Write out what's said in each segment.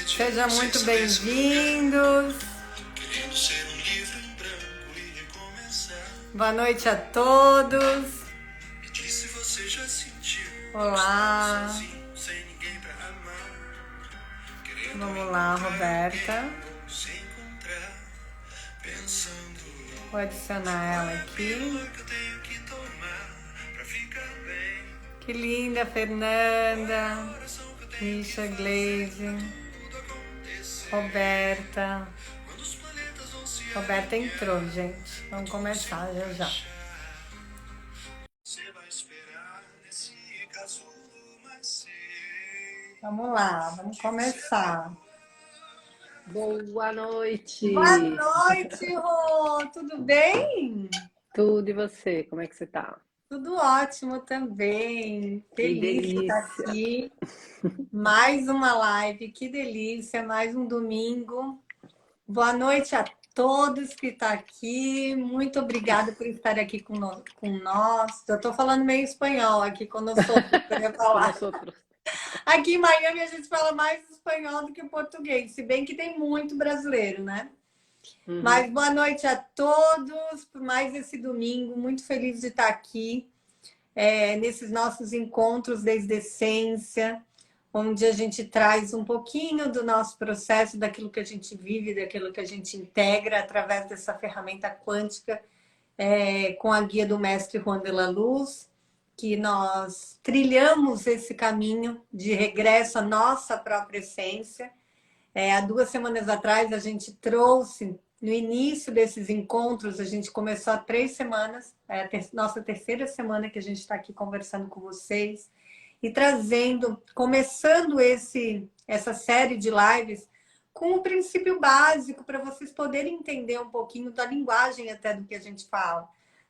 Sejam muito bem-vindos. Boa noite a todos. Olá. Vamos lá, Roberta. Vou adicionar ela aqui. Que linda, Fernanda. Misha, Glaze. Roberta. Roberta entrou, gente. Vamos começar já. Vamos lá, vamos começar. Boa noite! Boa noite, Rô! Tudo bem? Tudo, e você? Como é que você tá? Tudo ótimo também. Que Feliz de estar delícia! aqui. Mais uma live, que delícia, mais um domingo. Boa noite a todos que estão aqui. Muito obrigada por estar aqui com nós. Eu estou falando meio espanhol aqui com nós outros, eu ia falar. Aqui em Miami a gente fala mais espanhol do que português, se bem que tem muito brasileiro, né? Uhum. Mas boa noite a todos por mais esse domingo. Muito feliz de estar aqui nesses nossos encontros desde a essência, onde a gente traz um pouquinho do nosso processo, daquilo que a gente vive, daquilo que a gente integra através dessa ferramenta quântica, com a guia do mestre Juan de la Luz, que nós trilhamos esse caminho de regresso à nossa própria essência. Há 2 semanas atrás, a gente trouxe, no início desses encontros, a gente começou há 3 semanas, nossa terceira semana que a gente está aqui conversando com vocês, e trazendo, começando essa série de lives com o princípio básico para vocês poderem entender um pouquinho da linguagem até do que a gente fala,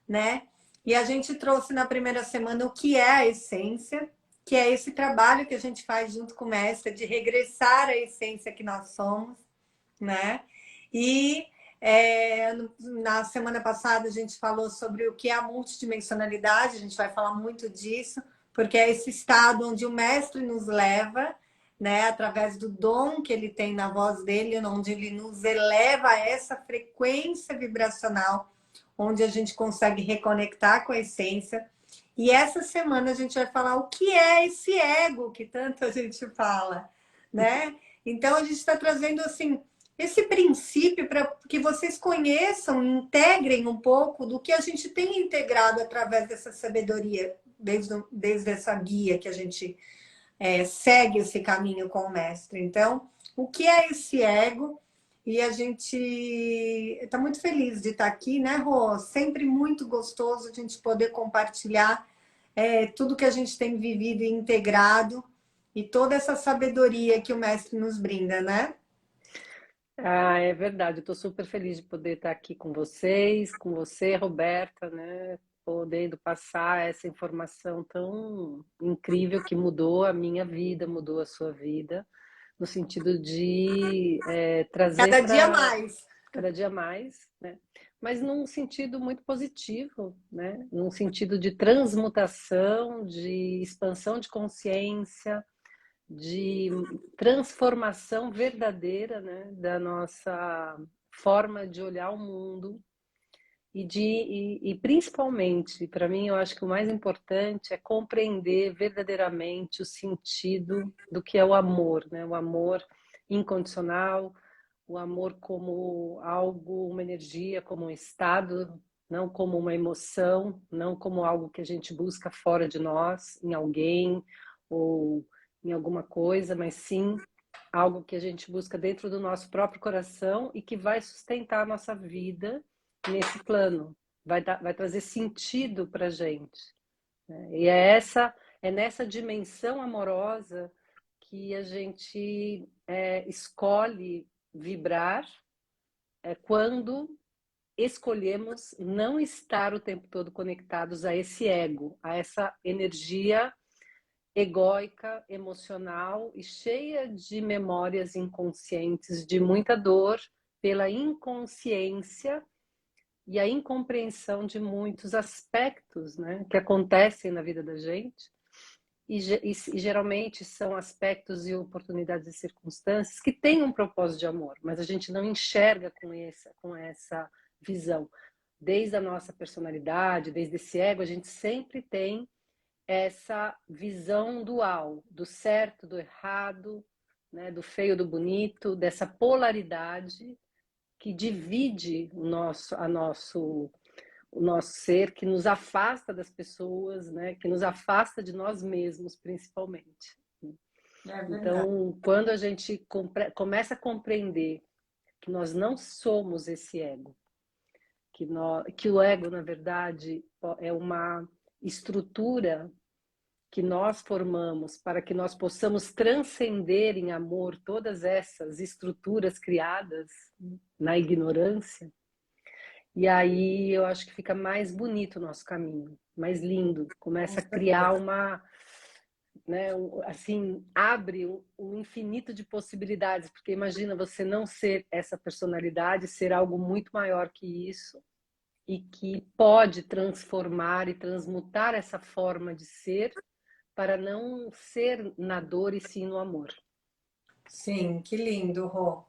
né? E a gente trouxe na primeira semana o que é a essência, que é esse trabalho que a gente faz junto com o mestre de regressar à essência que nós somos, né? E na semana passada a gente falou sobre o que é a multidimensionalidade, a gente vai falar muito disso, porque é esse estado onde o mestre nos leva, né, através do dom que ele tem na voz dele, onde ele nos eleva a essa frequência vibracional, onde a gente consegue reconectar com a essência. E essa semana a gente vai falar o que é esse ego que tanto a gente fala, né? Então a gente está trazendo assim esse princípio para que vocês conheçam e integrem um pouco do que a gente tem integrado através dessa sabedoria, desde essa guia que a gente segue esse caminho com o mestre. Então, o que é esse ego? E a gente está muito feliz de estar aqui, né, Rô? Sempre muito gostoso a gente poder compartilhar tudo que a gente tem vivido e integrado e toda essa sabedoria que o mestre nos brinda, né? Ah, é verdade. Eu estou super feliz de poder estar aqui com vocês, com você, Roberta, né? Podendo passar essa informação tão incrível que mudou a minha vida, mudou a sua vida, no sentido de trazer Cada dia para mais. cada dia mais, né? Mas num sentido muito positivo, né? Num sentido de transmutação, de expansão de consciência, de transformação verdadeira, né? Da nossa forma de olhar o mundo e principalmente, para mim, eu acho que o mais importante é compreender verdadeiramente o sentido do que é o amor, né? O amor incondicional, o amor como algo, uma energia, como um estado, não como uma emoção, não como algo que a gente busca fora de nós, em alguém ou em alguma coisa, mas sim algo que a gente busca dentro do nosso próprio coração e que vai sustentar a nossa vida nesse plano, vai trazer sentido para a gente, né? E é nessa dimensão amorosa que a gente escolhe vibrar quando escolhemos não estar o tempo todo conectados a esse ego, a essa energia egóica, emocional e cheia de memórias inconscientes, de muita dor pela inconsciência e a incompreensão de muitos aspectos, né, que acontecem na vida da gente e geralmente são aspectos e oportunidades e circunstâncias que têm um propósito de amor, mas a gente não enxerga com essa visão. Desde a nossa personalidade, desde esse ego, a gente sempre tem essa visão dual, do certo, do errado, né, do feio, do bonito, dessa polaridade que divide o nosso ser, que nos afasta das pessoas, né, que nos afasta de nós mesmos, principalmente. É verdade. Então, quando a gente começa a compreender que nós não somos esse ego, que o ego, na verdade, é uma estrutura que nós formamos para que nós possamos transcender em amor todas essas estruturas criadas na ignorância. E aí eu acho que fica mais bonito o nosso caminho, mais lindo. Começa a criar uma, né, assim, abre um infinito de possibilidades, porque imagina você não ser essa personalidade, ser algo muito maior que isso, e que pode transformar e transmutar essa forma de ser para não ser na dor e sim no amor. Sim, que lindo, Rô.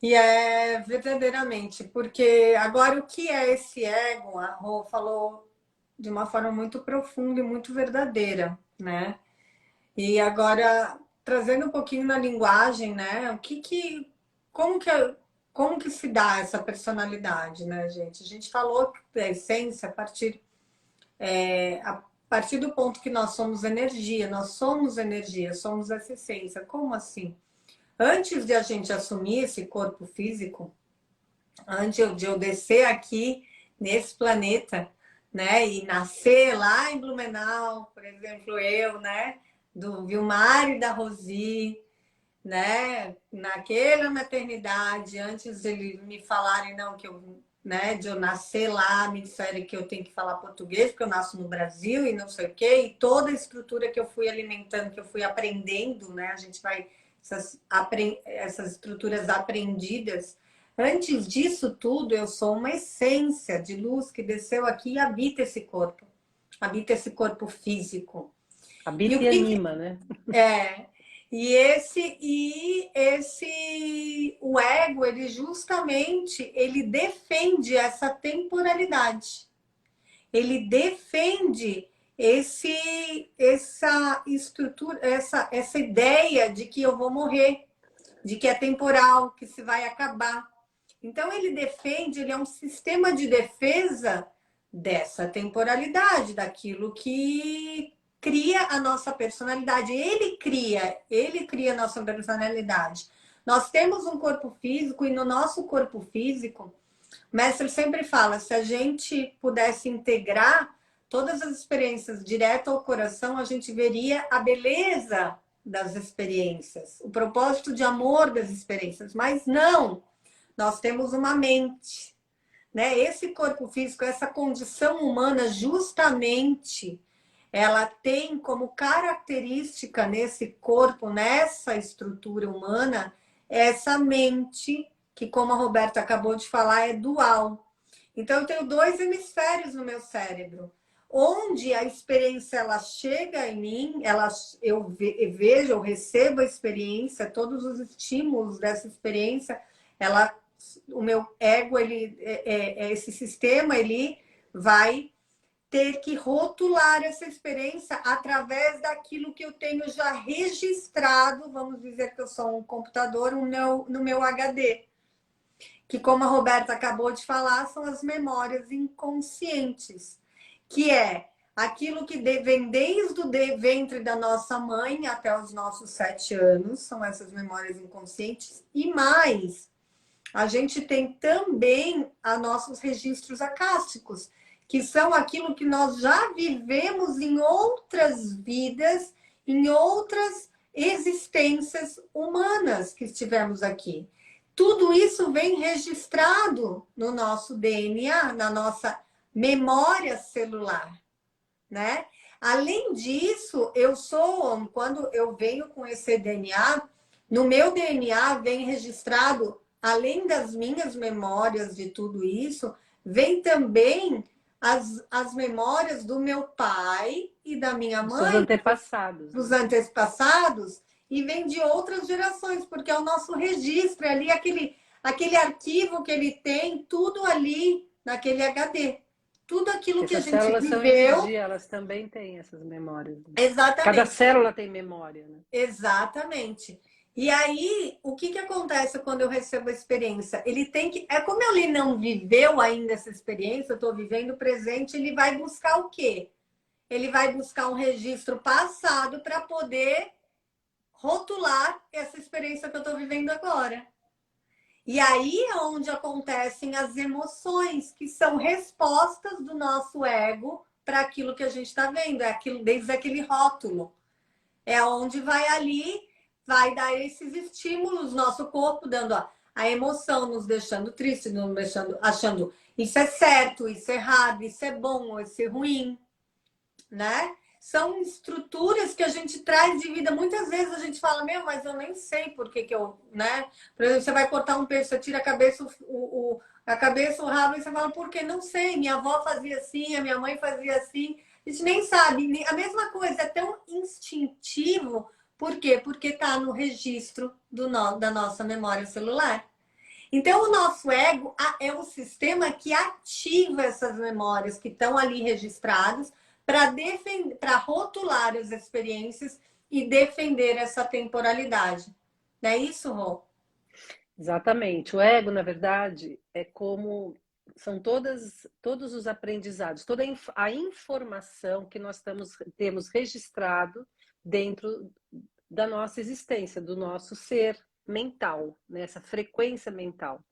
E é verdadeiramente, porque agora o que é esse ego? A Rô falou de uma forma muito profunda e muito verdadeira, né? E agora trazendo um pouquinho na linguagem, né? Como que, como que se dá essa personalidade, né, gente? A gente falou da essência a partir do ponto que nós somos energia, somos essa essência. Como assim? Antes de a gente assumir esse corpo físico, antes de eu descer aqui nesse planeta, né, e nascer lá em Blumenau, por exemplo, eu, né, do Vilmar e da Rosi, né, naquela maternidade, antes de eles me falarem não que eu, né, de eu nascer lá, me disseram que eu tenho que falar português porque eu nasço no Brasil e não sei o quê, e toda a estrutura que eu fui alimentando, que eu fui aprendendo, né, a gente vai essas estruturas aprendidas. Antes disso tudo, eu sou uma essência de luz que desceu aqui e habita esse corpo físico. E Habita o e que anima, né? é? O ego, ele justamente ele defende essa temporalidade. Ele defende essa estrutura, essa ideia de que eu vou morrer, de que é temporal, que se vai acabar. Então, ele é um sistema de defesa dessa temporalidade, daquilo que cria a nossa personalidade. Ele cria a nossa personalidade. Nós temos um corpo físico e no nosso corpo físico, o mestre sempre fala, se a gente pudesse integrar todas as experiências direto ao coração, a gente veria a beleza das experiências, o propósito de amor das experiências, mas não, nós temos uma mente, né? Esse corpo físico, essa condição humana, justamente, ela tem como característica nesse corpo, nessa estrutura humana, essa mente, que, como a Roberta acabou de falar, é dual. Então, eu tenho dois hemisférios no meu cérebro, onde a experiência ela chega em mim, eu vejo, eu recebo a experiência, todos os estímulos dessa experiência, ela, o meu ego, esse sistema, ele vai ter que rotular essa experiência através daquilo que eu tenho já registrado, vamos dizer que eu sou um computador no meu HD, que, como a Roberta acabou de falar, são as memórias inconscientes, que é aquilo que vem desde o ventre da nossa mãe até os nossos 7 anos, são essas memórias inconscientes, e mais, a gente tem também os nossos registros acásticos, que são aquilo que nós já vivemos em outras vidas, em outras existências humanas que estivemos aqui. Tudo isso vem registrado no nosso DNA, na nossa memória celular, né? Além disso, quando eu venho com esse DNA, no meu DNA vem registrado, além das minhas memórias de tudo isso, vem também as memórias do meu pai e da minha Dos seus mãe, antepassados, dos né? antepassados, e vem de outras gerações, porque é o nosso registro, é ali aquele arquivo que ele tem, tudo ali naquele HD. Tudo aquilo que a Essas gente células são viveu, energia, elas também têm essas memórias, né? Cada exatamente. célula tem memória, né? Exatamente. E aí, o que que acontece quando eu recebo a experiência? Ele tem que. É como ele não viveu ainda essa experiência, eu estou vivendo o presente, ele vai buscar o quê? Ele vai buscar um registro passado para poder rotular essa experiência que eu estou vivendo agora. E aí é onde acontecem as emoções, que são respostas do nosso ego para aquilo que a gente está vendo, é aquilo, desde aquele rótulo. É onde vai ali, vai dar esses estímulos, nosso corpo dando a emoção, nos deixando triste, nos deixando, achando isso é certo, isso é errado, isso é bom ou isso é ruim, né? São estruturas que a gente traz de vida. Muitas vezes a gente fala, meu, mas eu nem sei por que que eu, né? Por exemplo, você vai cortar um peixe, você tira a cabeça, a cabeça, o rabo, e você fala, por que? Não sei. Minha avó fazia assim, a minha mãe fazia assim. A gente nem sabe. A mesma coisa, é tão instintivo. Por quê? Porque está no registro da nossa memória celular. Então, o nosso ego é o sistema que ativa essas memórias que estão ali registradas para defender, para rotular as experiências e defender essa temporalidade. Não é isso, Rô? Exatamente. O ego, na verdade, é como são todos os aprendizados, toda a informação que nós temos registrado dentro da nossa existência, do nosso ser mental, né? Essa frequência mental.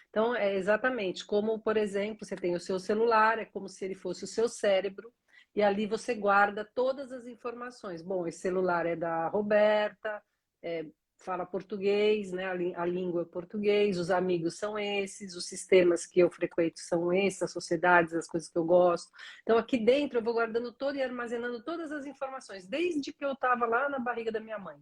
Então, é exatamente como, por exemplo, você tem o seu celular, é como se ele fosse o seu cérebro, e ali você guarda todas as informações. Bom, esse celular é da Roberta, é, fala português, né? A língua é português, os amigos são esses, os sistemas que eu frequento são esses, as sociedades, as coisas que eu gosto. Então, aqui dentro eu vou guardando todo e armazenando todas as informações, desde que eu estava lá na barriga da minha mãe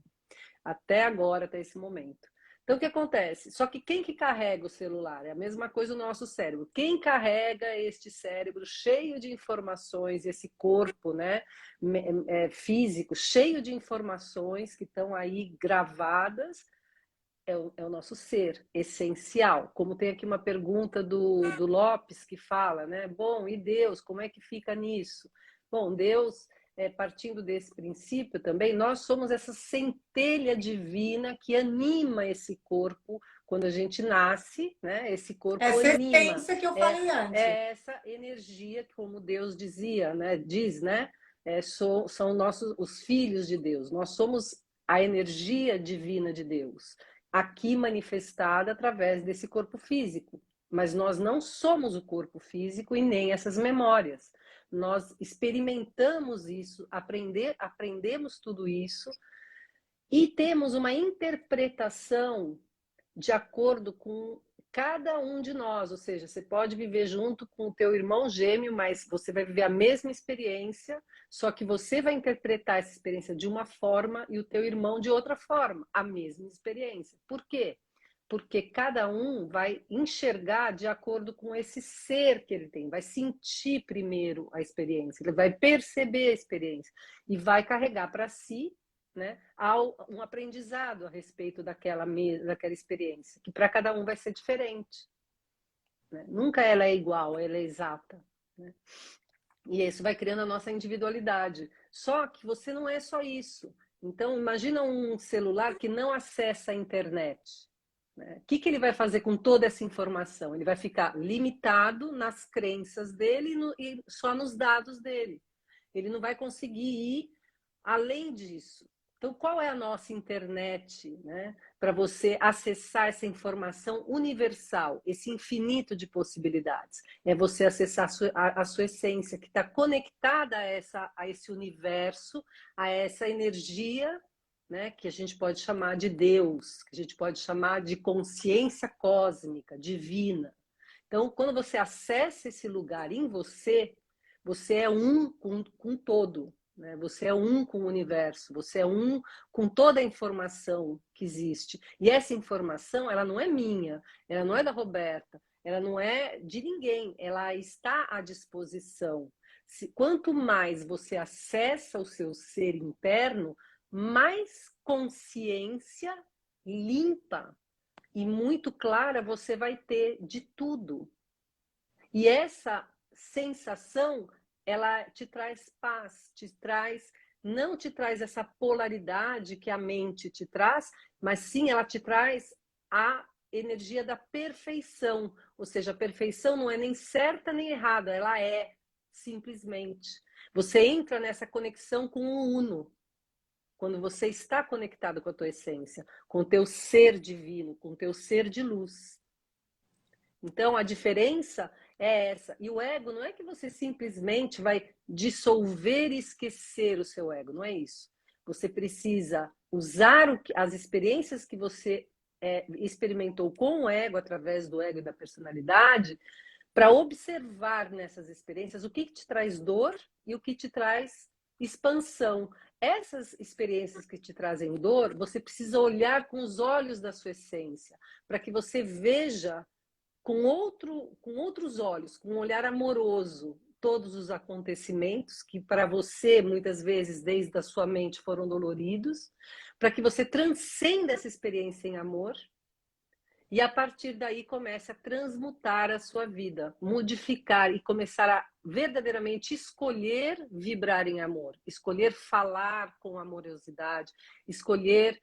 até agora, até esse momento. Então, o que acontece? Só que quem que carrega o celular? É a mesma coisa o nosso cérebro. Quem carrega este cérebro cheio de informações, esse corpo, né, físico, cheio de informações que estão aí gravadas, é o nosso ser essencial. Como tem aqui uma pergunta do Lopes que fala, né? Bom, e Deus, como é que fica nisso? Bom, Deus, partindo desse princípio também, nós somos essa centelha divina que anima esse corpo quando a gente nasce, né? Esse corpo Essa anima. essência que eu É, falei antes. é essa energia, como Deus dizia, né? Diz, né? São os filhos de Deus. Nós somos a energia divina de Deus aqui manifestada através desse corpo físico. Mas nós não somos o corpo físico e nem essas memórias. Nós experimentamos isso, aprendemos tudo isso e temos uma interpretação de acordo com cada um de nós, ou seja, você pode viver junto com o teu irmão gêmeo, mas você vai viver a mesma experiência, só que você vai interpretar essa experiência de uma forma e o teu irmão de outra forma, a mesma experiência. Por quê? Porque cada um vai enxergar de acordo com esse ser que ele tem, vai sentir primeiro a experiência, ele vai perceber a experiência e vai carregar para si, né, um aprendizado a respeito daquela experiência, que para cada um vai ser diferente. Né? Nunca ela é igual, ela é exata. Né? E isso vai criando a nossa individualidade. Só que você não é só isso. Então, imagina um celular que não acessa a internet. Né? O que ele vai fazer com toda essa informação? Ele vai ficar limitado nas crenças dele e só nos dados dele. Ele não vai conseguir ir além disso. Então, qual é a nossa internet, né? Para você acessar essa informação universal, esse infinito de possibilidades. É você acessar a sua essência, que está conectada a esse universo, a essa energia, né? Que a gente pode chamar de Deus, que a gente pode chamar de consciência cósmica, divina. Então, quando você acessa esse lugar em você, você é um com todo. Né? Você é um com o universo, você é um com toda a informação que existe. E essa informação, ela não é minha, ela não é da Roberta, ela não é de ninguém, ela está à disposição. Quanto mais você acessa o seu ser interno, mais consciência limpa e muito clara você vai ter de tudo. E essa sensação, ela te traz paz, não te traz essa polaridade que a mente te traz, mas sim ela te traz a energia da perfeição. Ou seja, a perfeição não é nem certa nem errada, ela é simplesmente. Você entra nessa conexão com o uno. Quando você está conectado com a tua essência, com o teu ser divino, com o teu ser de luz. Então, a diferença é essa. E o ego não é que você simplesmente vai dissolver e esquecer o seu ego, não é isso. Você precisa usar as experiências que você experimentou com o ego, através do ego e da personalidade, para observar nessas experiências o que te traz dor e o que te traz expansão. Essas experiências que te trazem dor, você precisa olhar com os olhos da sua essência, para que você veja com outros olhos, com um olhar amoroso, todos os acontecimentos que para você, muitas vezes, desde a sua mente, foram doloridos, para que você transcenda essa experiência em amor e, a partir daí, comece a transmutar a sua vida, modificar e começar a verdadeiramente escolher vibrar em amor, escolher falar com amorosidade, escolher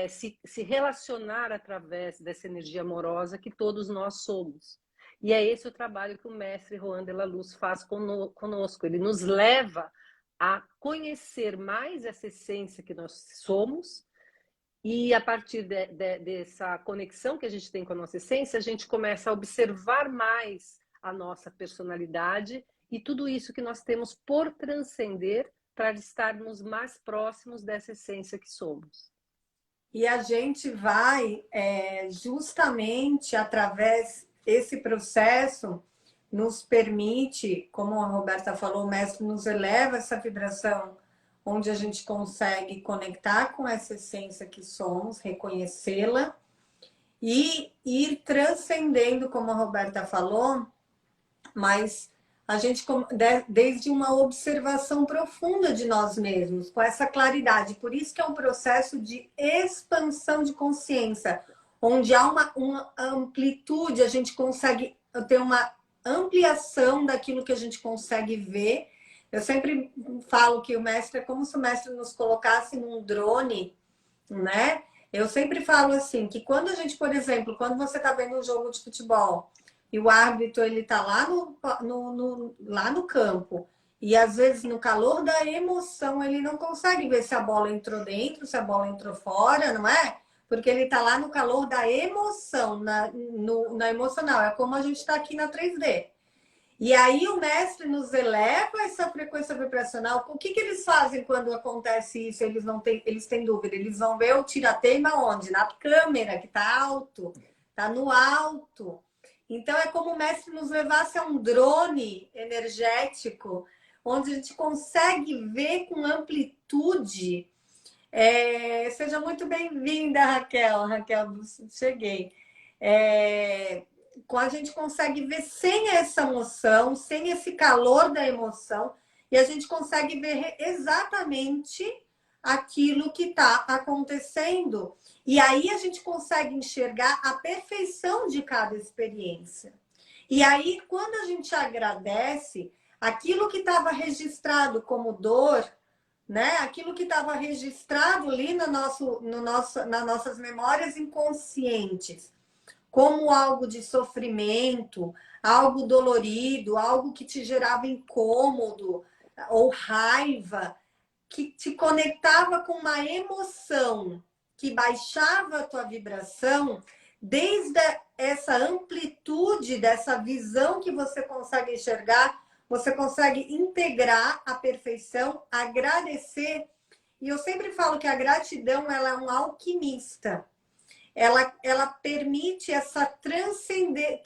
se relacionar através dessa energia amorosa que todos nós somos. E é esse o trabalho que o mestre Juan de la Luz faz conosco. Ele nos leva a conhecer mais essa essência que nós somos, e a partir dessa conexão que a gente tem com a nossa essência, a gente começa a observar mais a nossa personalidade e tudo isso que nós temos por transcender para estarmos mais próximos dessa essência que somos. E a gente vai justamente através desse processo nos permite, como a Roberta falou, o mestre nos eleva essa vibração, onde a gente consegue conectar com essa essência que somos, reconhecê-la e ir transcendendo, como a Roberta falou, mas a gente desde uma observação profunda de nós mesmos, com essa claridade. Por isso que é um processo de expansão de consciência, onde há uma amplitude, a gente consegue ter uma ampliação daquilo que a gente consegue ver. Eu sempre falo que o mestre é como se o mestre nos colocasse num drone, né? Eu sempre falo assim, que quando a gente, por exemplo, quando você está vendo um jogo de futebol e o árbitro ele está lá lá no campo e às vezes no calor da emoção ele não consegue ver se a bola entrou dentro, se a bola entrou fora, não é? Porque ele está lá no calor da emoção, na emocional. É como a gente está aqui na 3D. E aí o mestre nos eleva essa frequência vibracional. O que eles fazem quando acontece isso? Eles têm dúvida. Eles vão ver o tira-teima onde? Na câmera, que está alto. Está no alto. Então é como o mestre nos levasse a um drone energético, onde a gente consegue ver com amplitude. Seja muito bem-vinda, Raquel. Raquel, cheguei. A gente consegue ver sem essa emoção, sem esse calor da emoção, e a gente consegue ver exatamente aquilo que está acontecendo. E aí a gente consegue enxergar a perfeição de cada experiência. E aí, quando a gente agradece, aquilo que estava registrado como dor, né? Aquilo que estava registrado ali nas nossas memórias inconscientes, como algo de sofrimento, algo dolorido, algo que te gerava incômodo ou raiva, que te conectava com uma emoção que baixava a tua vibração, desde essa amplitude dessa visão que você consegue enxergar, você consegue integrar a perfeição, agradecer. E eu sempre falo que a gratidão ela é um alquimista. Ela permite essa transcender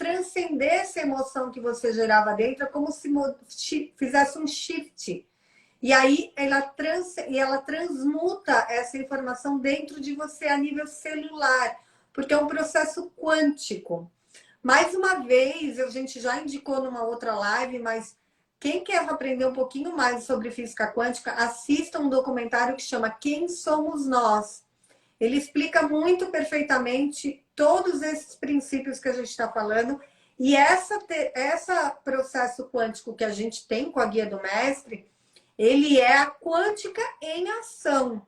essa emoção que você gerava dentro, é como se fizesse um shift. E aí ela transmuta essa informação dentro de você a nível celular, porque é um processo quântico. Mais uma vez, a gente já indicou numa outra live, mas quem quer aprender um pouquinho mais sobre física quântica, assista um documentário que chama Quem Somos Nós. Ele explica muito perfeitamente todos esses princípios que a gente está falando. E essa processo quântico que a gente tem com a guia do mestre, ele é a quântica em ação.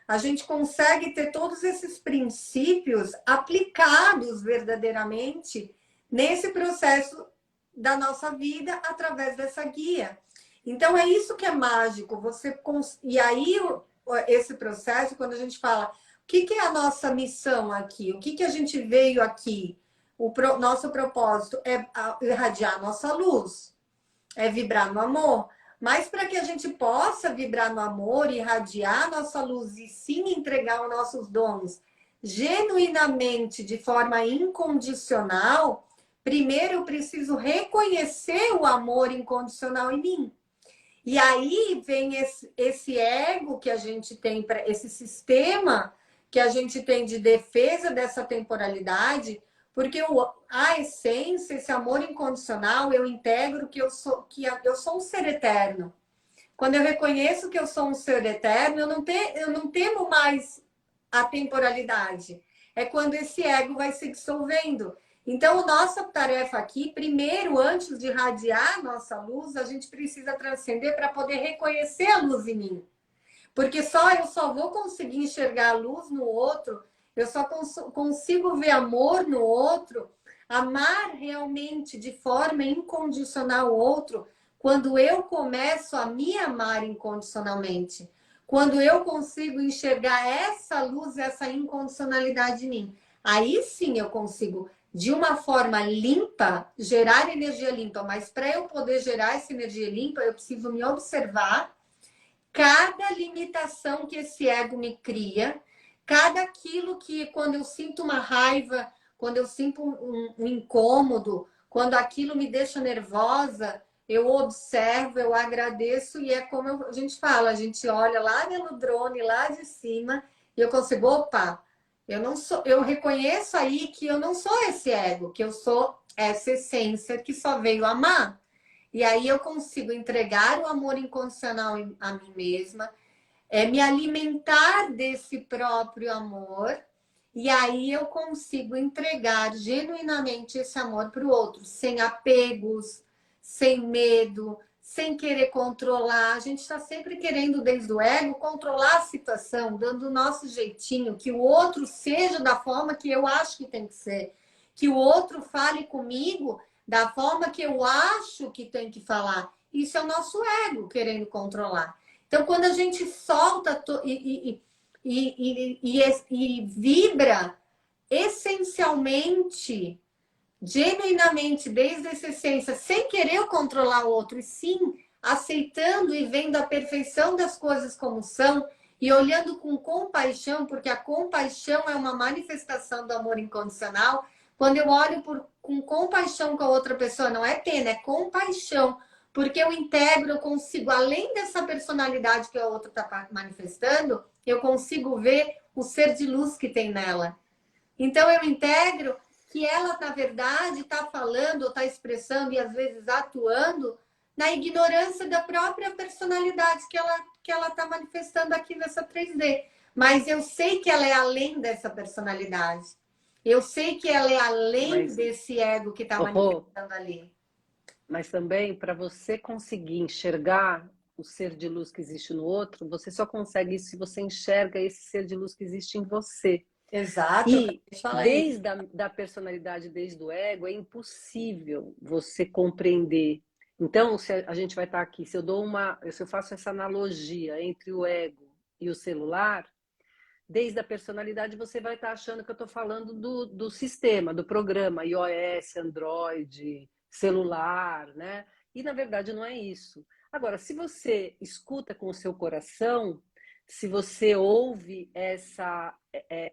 A gente consegue ter todos esses princípios aplicados verdadeiramente nesse processo da nossa vida através dessa guia. Então é isso que é mágico. E aí esse processo, quando a gente fala o que é a nossa missão aqui, o que a gente veio aqui, nosso propósito é irradiar a nossa luz, é vibrar no amor. Mas para que a gente possa vibrar no amor, irradiar a nossa luz e sim entregar os nossos dons genuinamente, de forma incondicional, primeiro eu preciso reconhecer o amor incondicional em mim. E aí vem esse ego que a gente tem, esse sistema que a gente tem de defesa dessa temporalidade, porque a essência, esse amor incondicional, eu integro que eu sou um ser eterno. Quando eu reconheço que eu sou um ser eterno, eu não temo mais a temporalidade. É quando esse ego vai se dissolvendo. Então, nossa tarefa aqui, primeiro, antes de irradiar a nossa luz, a gente precisa transcender para poder reconhecer a luz em mim. Porque eu só vou conseguir enxergar a luz no outro, eu só consigo ver amor no outro, amar realmente de forma incondicional o outro, quando eu começo a me amar incondicionalmente. Quando eu consigo enxergar essa luz, essa incondicionalidade em mim. Aí sim eu consigo, de uma forma limpa, gerar energia limpa. Mas para eu poder gerar essa energia limpa, eu preciso me observar cada limitação que esse ego me cria, cada aquilo que, quando eu sinto uma raiva, quando eu sinto um incômodo, quando aquilo me deixa nervosa, eu observo, eu agradeço, e é como a gente fala, a gente olha lá no drone, lá de cima, e eu consigo, opa, eu reconheço aí que eu não sou esse ego, que eu sou essa essência que só veio amar. E aí eu consigo entregar o amor incondicional a mim mesma, me alimentar desse próprio amor, e aí eu consigo entregar genuinamente esse amor para o outro, sem apegos, sem medo, sem querer controlar. A gente está sempre querendo, desde o ego, controlar a situação, dando o nosso jeitinho, que o outro seja da forma que eu acho que tem que ser, que o outro fale comigo da forma que eu acho que tem que falar. Isso é o nosso ego querendo controlar. Então, quando a gente solta e vibra essencialmente, genuinamente, desde essa essência, sem querer controlar o outro, e sim aceitando e vendo a perfeição das coisas como são, e olhando com compaixão, porque a compaixão é uma manifestação do amor incondicional. Quando eu olho com compaixão com a outra pessoa, não é pena, é compaixão. Porque eu integro, eu consigo, além dessa personalidade que a outra está manifestando, eu consigo ver o ser de luz que tem nela. Então, eu integro que ela, na verdade, está falando, está expressando e, às vezes, atuando na ignorância da própria personalidade que ela está manifestando aqui nessa 3D. Mas eu sei que ela é além dessa personalidade. Eu sei que ela é além desse ego que está manifestando ali. Mas também, para você conseguir enxergar o ser de luz que existe no outro, você só consegue isso se você enxerga esse ser de luz que existe em você. Exato. E desde da personalidade, desde o ego, é impossível você compreender. Então, se a gente vai estar aqui, se eu faço essa analogia entre o ego e o celular, desde a personalidade você vai estar achando que eu estou falando do sistema, do programa, iOS, Android, celular, né? E na verdade não é isso. Agora, se você escuta com o seu coração, se você ouve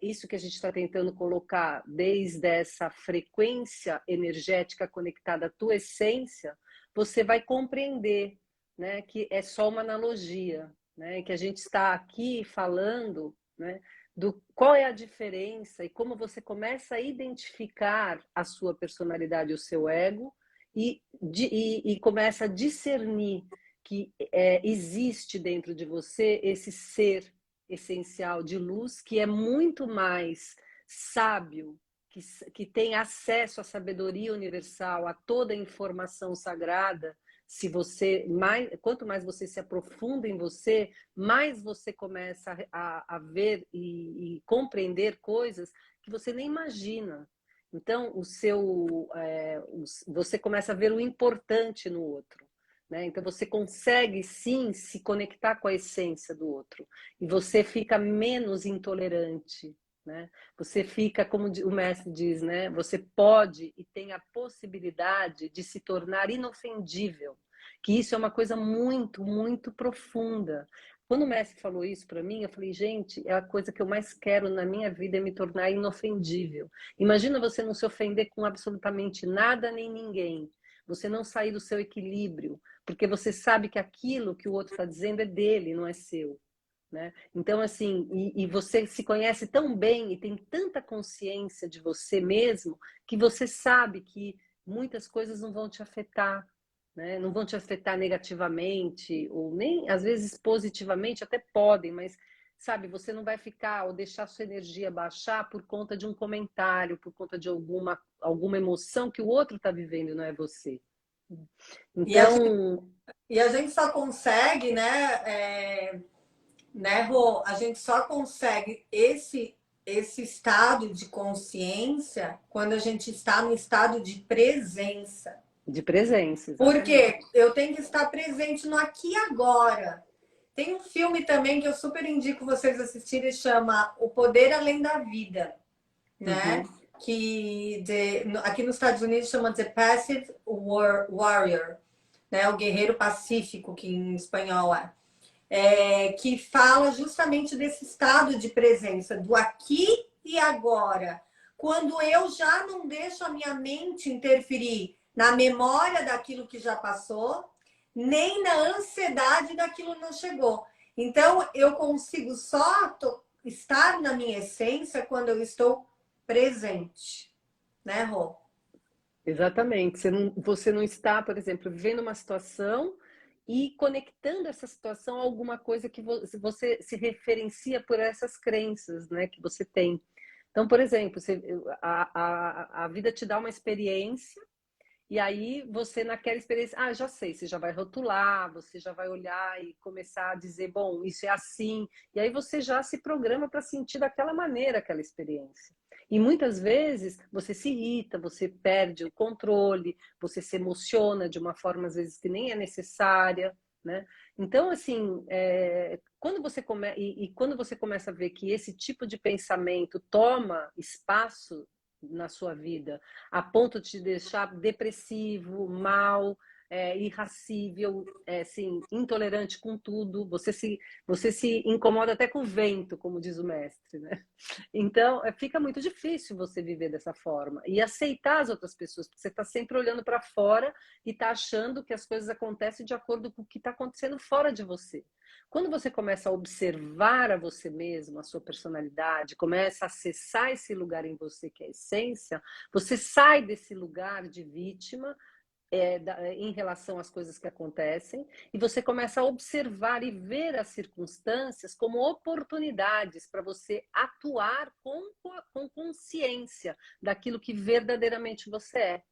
isso que a gente está tentando colocar desde essa frequência energética conectada à tua essência, você vai compreender, né, que é só uma analogia, né, que a gente está aqui falando, né, do qual é a diferença e como você começa a identificar a sua personalidade, o seu ego, e começa a discernir que existe dentro de você esse ser essencial de luz que é muito mais sábio, que tem acesso à sabedoria universal, a toda a informação sagrada. Se você quanto mais você se aprofunda em você, mais você começa a ver e compreender coisas que você nem imagina. Então, você começa a ver o importante no outro. Né? Então, você consegue, sim, se conectar com a essência do outro. E você fica menos intolerante. Né? Você fica, como o mestre diz, né? Você pode e tem a possibilidade de se tornar inofendível. Que isso é uma coisa muito, muito profunda. Quando o mestre falou isso para mim, eu falei, gente, é a coisa que eu mais quero na minha vida é me tornar inofendível. Imagina você não se ofender com absolutamente nada nem ninguém. Você não sair do seu equilíbrio, porque você sabe que aquilo que o outro está dizendo é dele, não é seu. Né? Então, assim, e você se conhece tão bem e tem tanta consciência de você mesmo que você sabe que muitas coisas não vão te afetar, né? Não vão te afetar negativamente, ou nem às vezes positivamente, até podem, mas sabe, você não vai ficar ou deixar sua energia baixar por conta de um comentário, por conta de alguma emoção que o outro está vivendo, não é você. E a gente, Então, e a gente só consegue, né, Rô? A gente só consegue esse estado de consciência quando a gente está no estado de presença. de presença, Porque exatamente. eu tenho que estar presente no aqui e agora. Tem um filme também que eu super indico vocês assistirem, chama O Poder Além da Vida, né? Uhum. Aqui nos Estados Unidos chama The Passive Warrior, né? O Guerreiro Pacífico, que em espanhol que fala justamente desse estado de presença, do aqui e agora. Quando eu já não deixo a minha mente interferir na memória daquilo que já passou, nem na ansiedade daquilo que não chegou. Então, eu consigo só estar na minha essência quando eu estou presente, né, Rô? Exatamente. Você não está, por exemplo, vivendo uma situação e conectando essa situação a alguma coisa que você se referencia por essas crenças, né, que você tem. Então, por exemplo, a vida te dá uma experiência e aí você naquela experiência, já sei, você já vai rotular, você já vai olhar e começar a dizer, bom, isso é assim. E aí você já se programa para sentir daquela maneira aquela experiência. E muitas vezes você se irrita, você perde o controle, você se emociona de uma forma às vezes que nem é necessária, né? Então, assim, quando você começa a ver que esse tipo de pensamento toma espaço na sua vida, a ponto de te deixar depressivo, mal, irracível, assim, intolerante com tudo. Você se incomoda até com o vento, como diz o mestre, né? Então, fica muito difícil você viver dessa forma e aceitar as outras pessoas, porque você está sempre olhando para fora e está achando que as coisas acontecem de acordo com o que está acontecendo fora de você. Quando você começa a observar a você mesmo, a sua personalidade, começa a acessar esse lugar em você que é a essência, você sai desse lugar de vítima em relação às coisas que acontecem e você começa a observar e ver as circunstâncias como oportunidades para você atuar com consciência daquilo que verdadeiramente você é.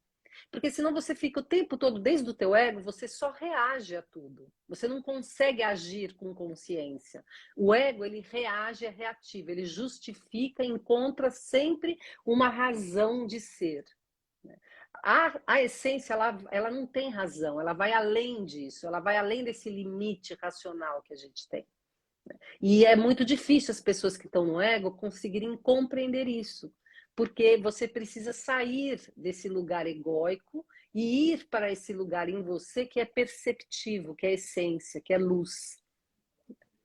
Porque senão você fica o tempo todo, desde o teu ego, você só reage a tudo. Você não consegue agir com consciência. O ego, ele reage, é reativo, ele justifica, encontra sempre uma razão de ser. A essência, ela não tem razão, ela vai além disso, ela vai além desse limite racional que a gente tem. E é muito difícil as pessoas que estão no ego conseguirem compreender isso, porque você precisa sair desse lugar egóico e ir para esse lugar em você que é perceptivo, que é essência, que é luz.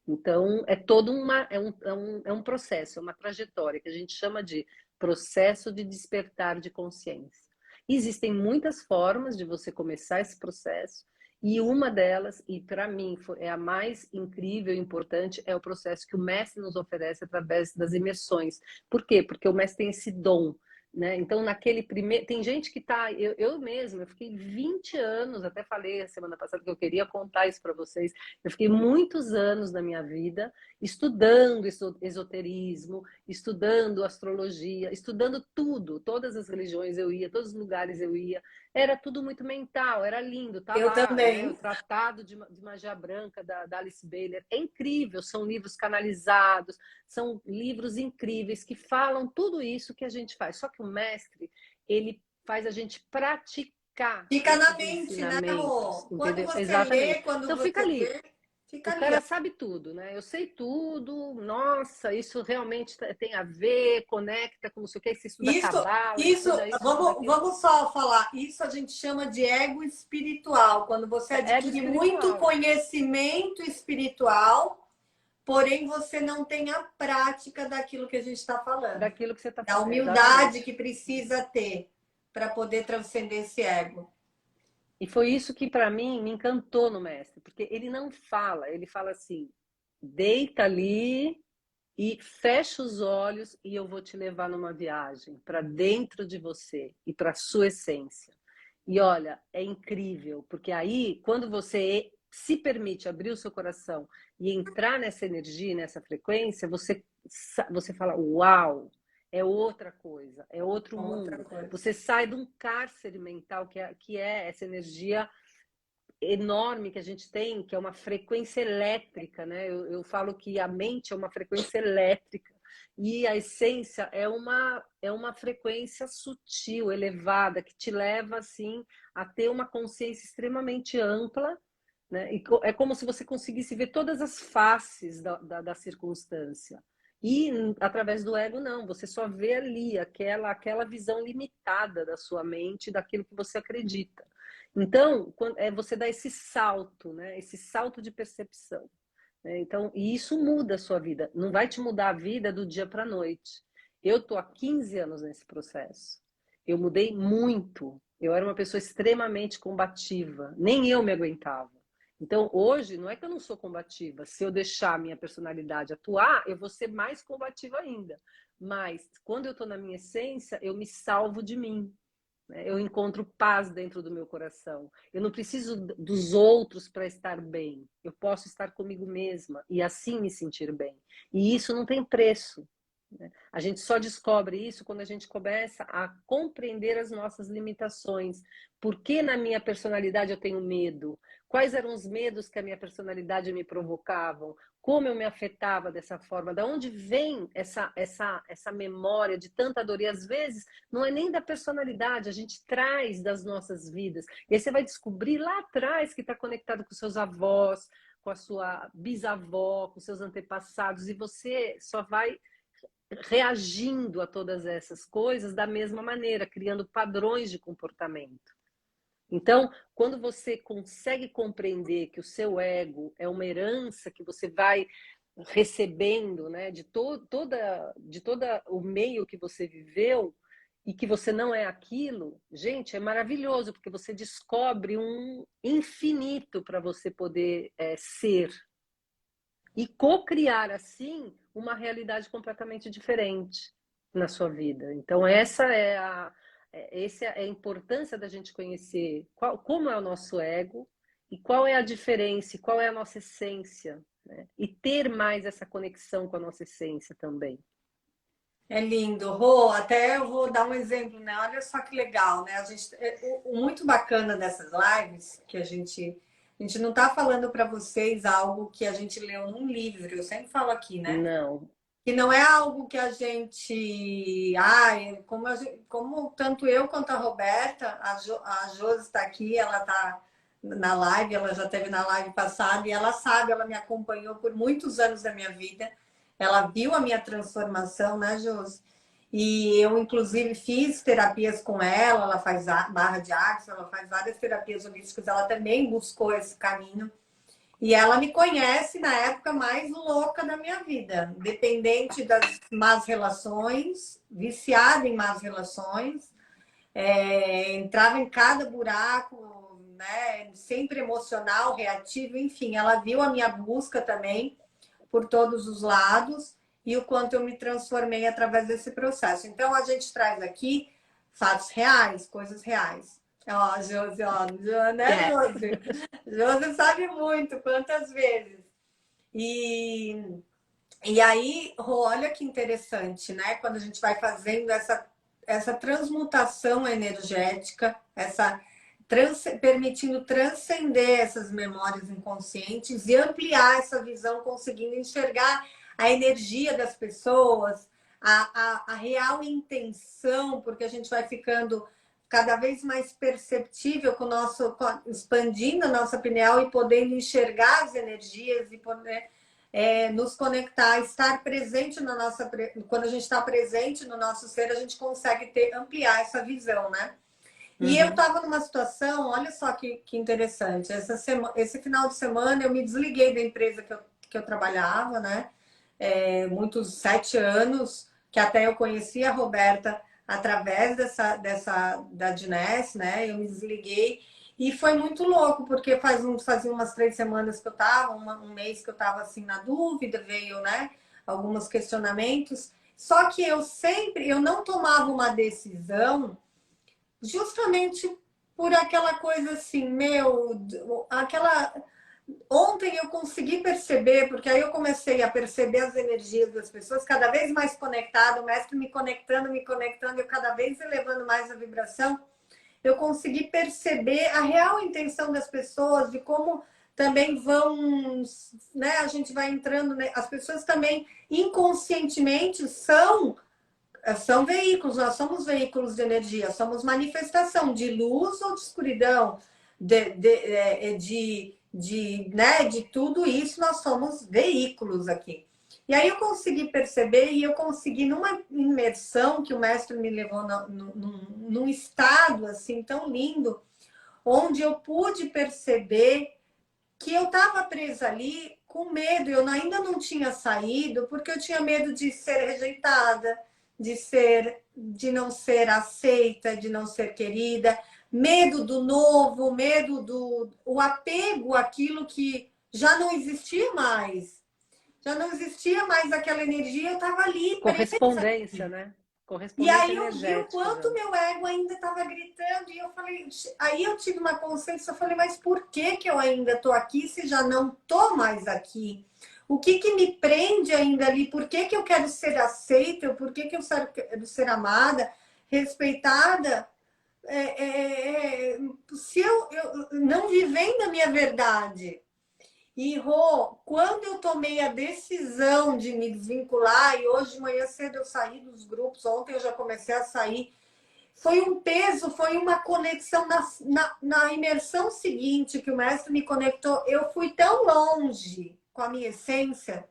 Então, é um processo, é uma trajetória que a gente chama de processo de despertar de consciência. Existem muitas formas de você começar esse processo E uma delas, e para mim é a mais incrível e importante, é o processo que o mestre nos oferece através das imersões. Por quê? Porque o mestre tem esse dom, né? Então, naquele primeiro. Tem gente que tá. Eu mesma, eu fiquei 20 anos, até falei a semana passada que eu queria contar isso para vocês. Eu fiquei muitos anos da minha vida estudando esoterismo, estudando astrologia, estudando tudo, todas as religiões eu ia, todos os lugares eu ia. Era tudo muito mental, era lindo, tá Eu lá, né? O também. Tratado de Magia Branca da Alice Bailey. É incrível, são livros canalizados, são livros incríveis que falam tudo isso que a gente faz. Só que o mestre, ele faz a gente praticar Fica na esses mente, né, ensinamentos, Rô? Quando entendeu? você lê, Exatamente. quando Então fica você ali. vê, fica O ali, cara ó. sabe tudo, né? Eu sei tudo, nossa, isso realmente tem a ver, conecta com não sei o que, você estuda Isso, cabala, estuda isso, estuda aquilo. vamos só falar. Isso a gente chama de ego espiritual. Quando você É ego adquire muito espiritual, conhecimento espiritual, porém você não tem a prática daquilo que a gente está falando. daquilo que você está Da falando. humildade Exatamente. que precisa ter para poder transcender esse ego. E foi isso que para mim me encantou no mestre, porque ele não fala, ele fala assim: deita ali e fecha os olhos e eu vou te levar numa viagem para dentro de você e para sua essência. E olha, é incrível, porque aí quando você se permite abrir o seu coração e entrar nessa energia, nessa frequência, você fala: uau, é outra coisa, é outro Outra mundo. coisa. Você sai de um cárcere mental que é essa energia enorme que a gente tem, que é uma frequência elétrica, né? Eu falo que a mente é uma frequência elétrica e a essência é uma frequência sutil, elevada, que te leva assim a ter uma consciência extremamente ampla, né? E é como se você conseguisse ver todas as faces da circunstância. E através do ego, não, você só vê ali aquela visão limitada da sua mente, daquilo que você acredita. Então, você dá esse salto, né? Esse salto de percepção. Né? Então, e isso muda a sua vida. Não vai te mudar a vida do dia para a noite. Eu estou há 15 anos nesse processo. Eu mudei muito. Eu era uma pessoa extremamente combativa. Nem eu me aguentava. Então, hoje, não é que eu não sou combativa. Se eu deixar a minha personalidade atuar, eu vou ser mais combativa ainda. Mas, quando eu estou na minha essência, eu me salvo de mim. Eu encontro paz dentro do meu coração. Eu não preciso dos outros para estar bem. Eu posso estar comigo mesma e assim me sentir bem. E isso não tem preço. A gente só descobre isso quando a gente começa a compreender as nossas limitações. Por que na minha personalidade eu tenho medo? Quais eram os medos que a minha personalidade me provocavam? Como eu me afetava dessa forma? Da onde vem essa memória de tanta dor? E às vezes não é nem da personalidade, a gente traz das nossas vidas. E aí você vai descobrir lá atrás que está conectado com seus avós, com a sua bisavó, com seus antepassados, e você só vai reagindo a todas essas coisas da mesma maneira, criando padrões de comportamento. Então, quando você consegue compreender que o seu ego é uma herança que você vai recebendo, né, de toda o meio que você viveu e que você não é aquilo, gente, é maravilhoso porque você descobre um infinito para você poder ser e co-criar assim uma realidade completamente diferente na sua vida. Então essa é a importância da gente conhecer como é o nosso ego e qual é a diferença, qual é a nossa essência, né? E ter mais essa conexão com a nossa essência também. É lindo, Rô. Até eu vou dar um exemplo, né? Olha só que legal, né? O muito bacana dessas lives que a gente não está falando para vocês algo que a gente leu num livro. Eu sempre falo aqui, né? Não, Que não é algo que a gente, ai, como tanto eu quanto a Roberta, a Josi está aqui, ela está na live, ela já esteve na live passada e ela sabe, ela me acompanhou por muitos anos da minha vida. Ela viu a minha transformação, né, Josi? E eu, inclusive, fiz terapias com ela faz barra de axis, ela faz várias terapias holísticas, ela também buscou esse caminho. E ela me conhece na época mais louca da minha vida, dependente das más relações, viciada em más relações, entrava em cada buraco né? Sempre emocional, reativo, enfim, ela viu a minha busca também por todos os lados e o quanto eu me transformei através desse processo. Então, a gente traz aqui fatos reais, coisas reais. Ó, Josi, ó, né, É. Josi? Josi sabe muito, quantas vezes. E, e aí, olha que interessante, né? Quando a gente vai fazendo essa transmutação energética, permitindo transcender essas memórias inconscientes e ampliar essa visão, conseguindo enxergar a energia das pessoas, a real intenção, porque a gente vai ficando cada vez mais perceptível com o nosso, expandindo a nossa pineal e podendo enxergar as energias e poder nos conectar, estar presente na nossa. Quando a gente está presente no nosso ser, a gente consegue ampliar essa visão, né? E eu estava numa situação, olha só que interessante. Esse final de semana eu me desliguei da empresa que eu trabalhava, né? Muitos 7 anos, que até eu conheci a Roberta através da Dines, né? Eu me desliguei e foi muito louco, porque fazia umas 3 semanas que eu estava, um mês que eu estava assim na dúvida, veio, né? Alguns questionamentos. Só que eu não tomava uma decisão justamente por aquela coisa assim, aquela. Ontem eu consegui perceber, porque aí eu comecei a perceber as energias das pessoas cada vez mais conectada, o mestre me conectando, eu cada vez elevando mais a vibração. Eu consegui perceber a real intenção das pessoas, de como também vão, né? A gente vai entrando, né? As pessoas também inconscientemente são veículos, nós somos veículos de energia, somos manifestação de luz ou de escuridão, né, de tudo isso, nós somos veículos aqui. E aí eu consegui perceber e eu consegui, numa imersão que o mestre me levou num estado assim tão lindo, onde eu pude perceber que eu estava presa ali com medo, eu ainda não tinha saído, porque eu tinha medo de ser rejeitada, de não ser aceita, de não ser querida, medo do novo, medo o apego àquilo que já não existia mais. Já não existia mais aquela energia, eu estava ali presa. Correspondência, né? E Correspondência aí eu vi o energética quanto mesmo. meu ego ainda estava gritando, e eu falei, aí eu tive uma consciência, eu falei, mas por que que eu ainda estou aqui se já não estou mais aqui? O que que me prende ainda ali? Por que que eu quero ser aceita? Por que que eu quero ser amada, respeitada? Se eu não vivendo a minha verdade. E, Rô, quando eu tomei a decisão de me desvincular, e hoje de manhã cedo eu saí dos grupos, ontem eu já comecei a sair, foi um peso, foi uma conexão na imersão seguinte que o mestre me conectou. Eu fui tão longe com a minha essência,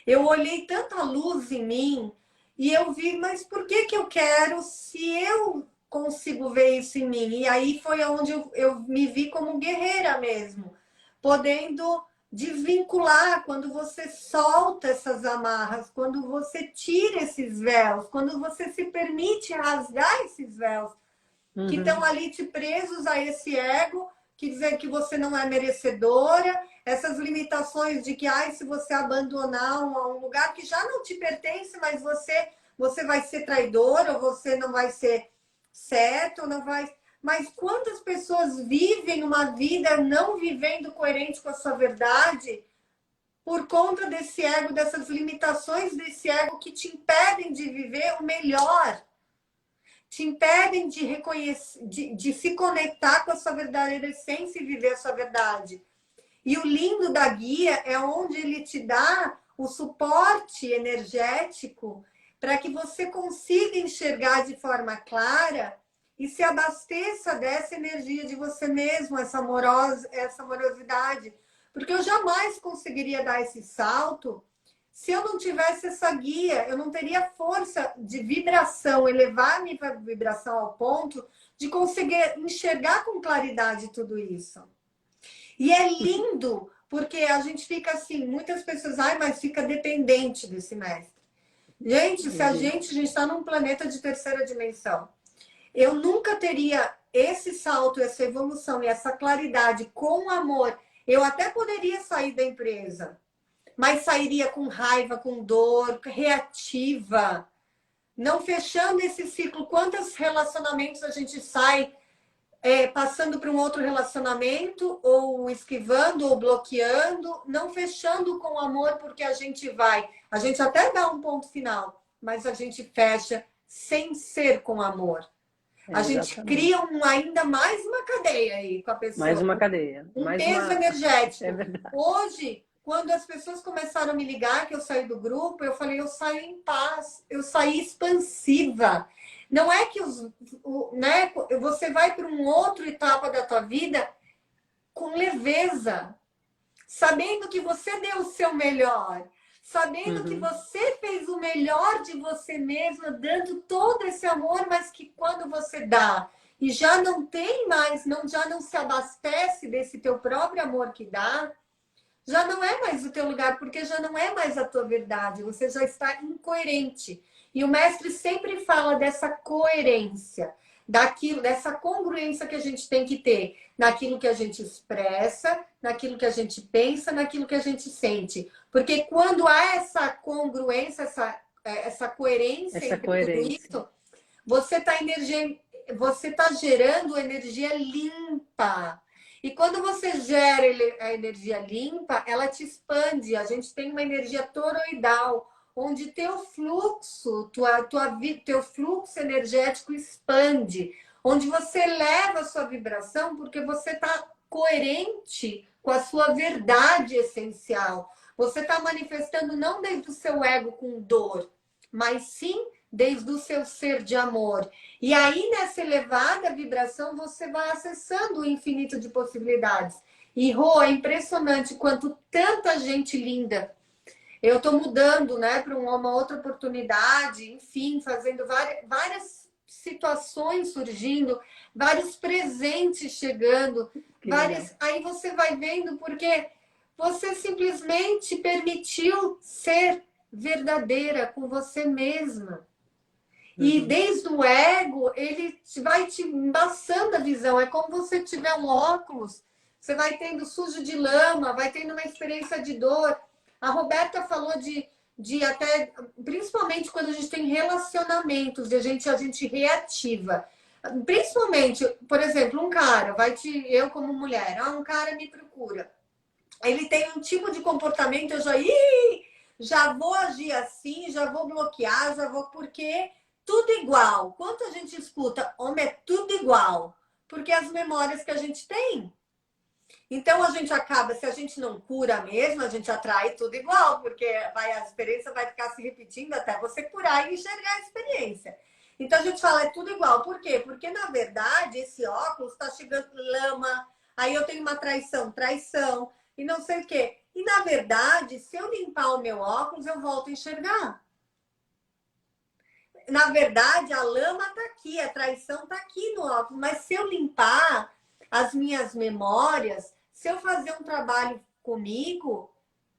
eu olhei tanta luz em mim e eu vi, mas por que que eu quero se eu consigo ver isso em mim? E aí foi onde eu me vi como guerreira mesmo, podendo desvincular quando você solta essas amarras, quando você tira esses véus, quando você se permite rasgar esses véus que estão ali te presos a esse ego, que dizem que você não é merecedora, essas limitações de que, ai, se você abandonar um lugar que já não te pertence, mas você vai ser traidora, ou você não vai ser certo, não vai. Mas quantas pessoas vivem uma vida não vivendo coerente com a sua verdade por conta desse ego, dessas limitações desse ego que te impedem de viver o melhor, te impedem de reconhecer, de se conectar com a sua verdadeira essência e viver a sua verdade. E o lindo da guia é onde ele te dá o suporte energético para que você consiga enxergar de forma clara e se abasteça dessa energia de você mesmo, essa amorosidade. Porque eu jamais conseguiria dar esse salto se eu não tivesse essa guia, eu não teria força de vibração, elevar a minha vibração ao ponto de conseguir enxergar com claridade tudo isso. E é lindo, porque a gente fica assim, muitas pessoas, ai, mas fica dependente desse mestre. Gente, se a gente está num planeta de terceira dimensão, eu nunca teria esse salto, essa evolução e essa claridade com amor, eu até poderia sair da empresa, mas sairia com raiva, com dor, reativa, não fechando esse ciclo. Quantos relacionamentos a gente sai passando para um outro relacionamento, ou esquivando, ou bloqueando, não fechando com amor, porque a gente até dá um ponto final, mas a gente fecha sem ser com amor. A gente Exatamente. cria ainda mais uma cadeia aí com a Mais pessoa, uma cadeia. um Mais peso uma... energético. É verdade. Hoje, quando as pessoas começaram a me ligar, que eu saí do grupo, eu falei, eu saí em paz, eu saí expansiva. Não é que né, você vai para uma outra etapa da tua vida com leveza, sabendo que você deu o seu melhor, sabendo que você fez o melhor de você mesma, dando todo esse amor, mas que quando você dá e já não tem mais, já não se abastece desse teu próprio amor que dá, já não é mais o teu lugar, porque já não é mais a tua verdade, você já está incoerente. E o mestre sempre fala dessa coerência, daquilo, dessa congruência que a gente tem que ter naquilo que a gente expressa, naquilo que a gente pensa, naquilo que a gente sente. Porque quando há essa congruência, essa coerência Essa entre tudo coerência. isso, você está você tá gerando energia limpa. E quando você gera a energia limpa, ela te expande. A gente tem uma energia toroidal, onde teu fluxo, teu fluxo energético expande, onde você leva a sua vibração porque você está coerente com a sua verdade essencial. Você está manifestando não desde o seu ego com dor, mas sim desde o seu ser de amor. E aí, nessa elevada vibração, você vai acessando o infinito de possibilidades. E, Rô, é impressionante quanto tanta gente linda. Eu estou mudando, né, para uma outra oportunidade, enfim, fazendo várias situações surgindo, vários presentes chegando, Que legal. Aí você vai vendo porque você simplesmente permitiu ser verdadeira com você mesma. E desde o ego, ele vai te embaçando a visão. É como você tiver um óculos, você vai tendo sujo de lama, vai tendo uma experiência de dor. A Roberta falou de até, principalmente quando a gente tem relacionamentos, a gente reativa. Principalmente, por exemplo, um cara, eu como mulher, um cara me procura. Ele tem um tipo de comportamento, já vou agir assim, já vou bloquear, porque tudo igual. Quanto a gente escuta, homem, é tudo igual. Porque as memórias que a gente tem. Então a gente acaba, se a gente não cura mesmo, a gente atrai tudo igual, porque a experiência vai ficar se repetindo até você curar e enxergar a experiência. Então a gente fala, é tudo igual. Por quê? Porque, na verdade, esse óculos está chegando lama, aí eu tenho uma traição, e não sei o quê. E, na verdade, se eu limpar o meu óculos, eu volto a enxergar. Na verdade, a lama está aqui, a traição está aqui no óculos. Mas se eu limpar as minhas memórias, se eu fazer um trabalho comigo,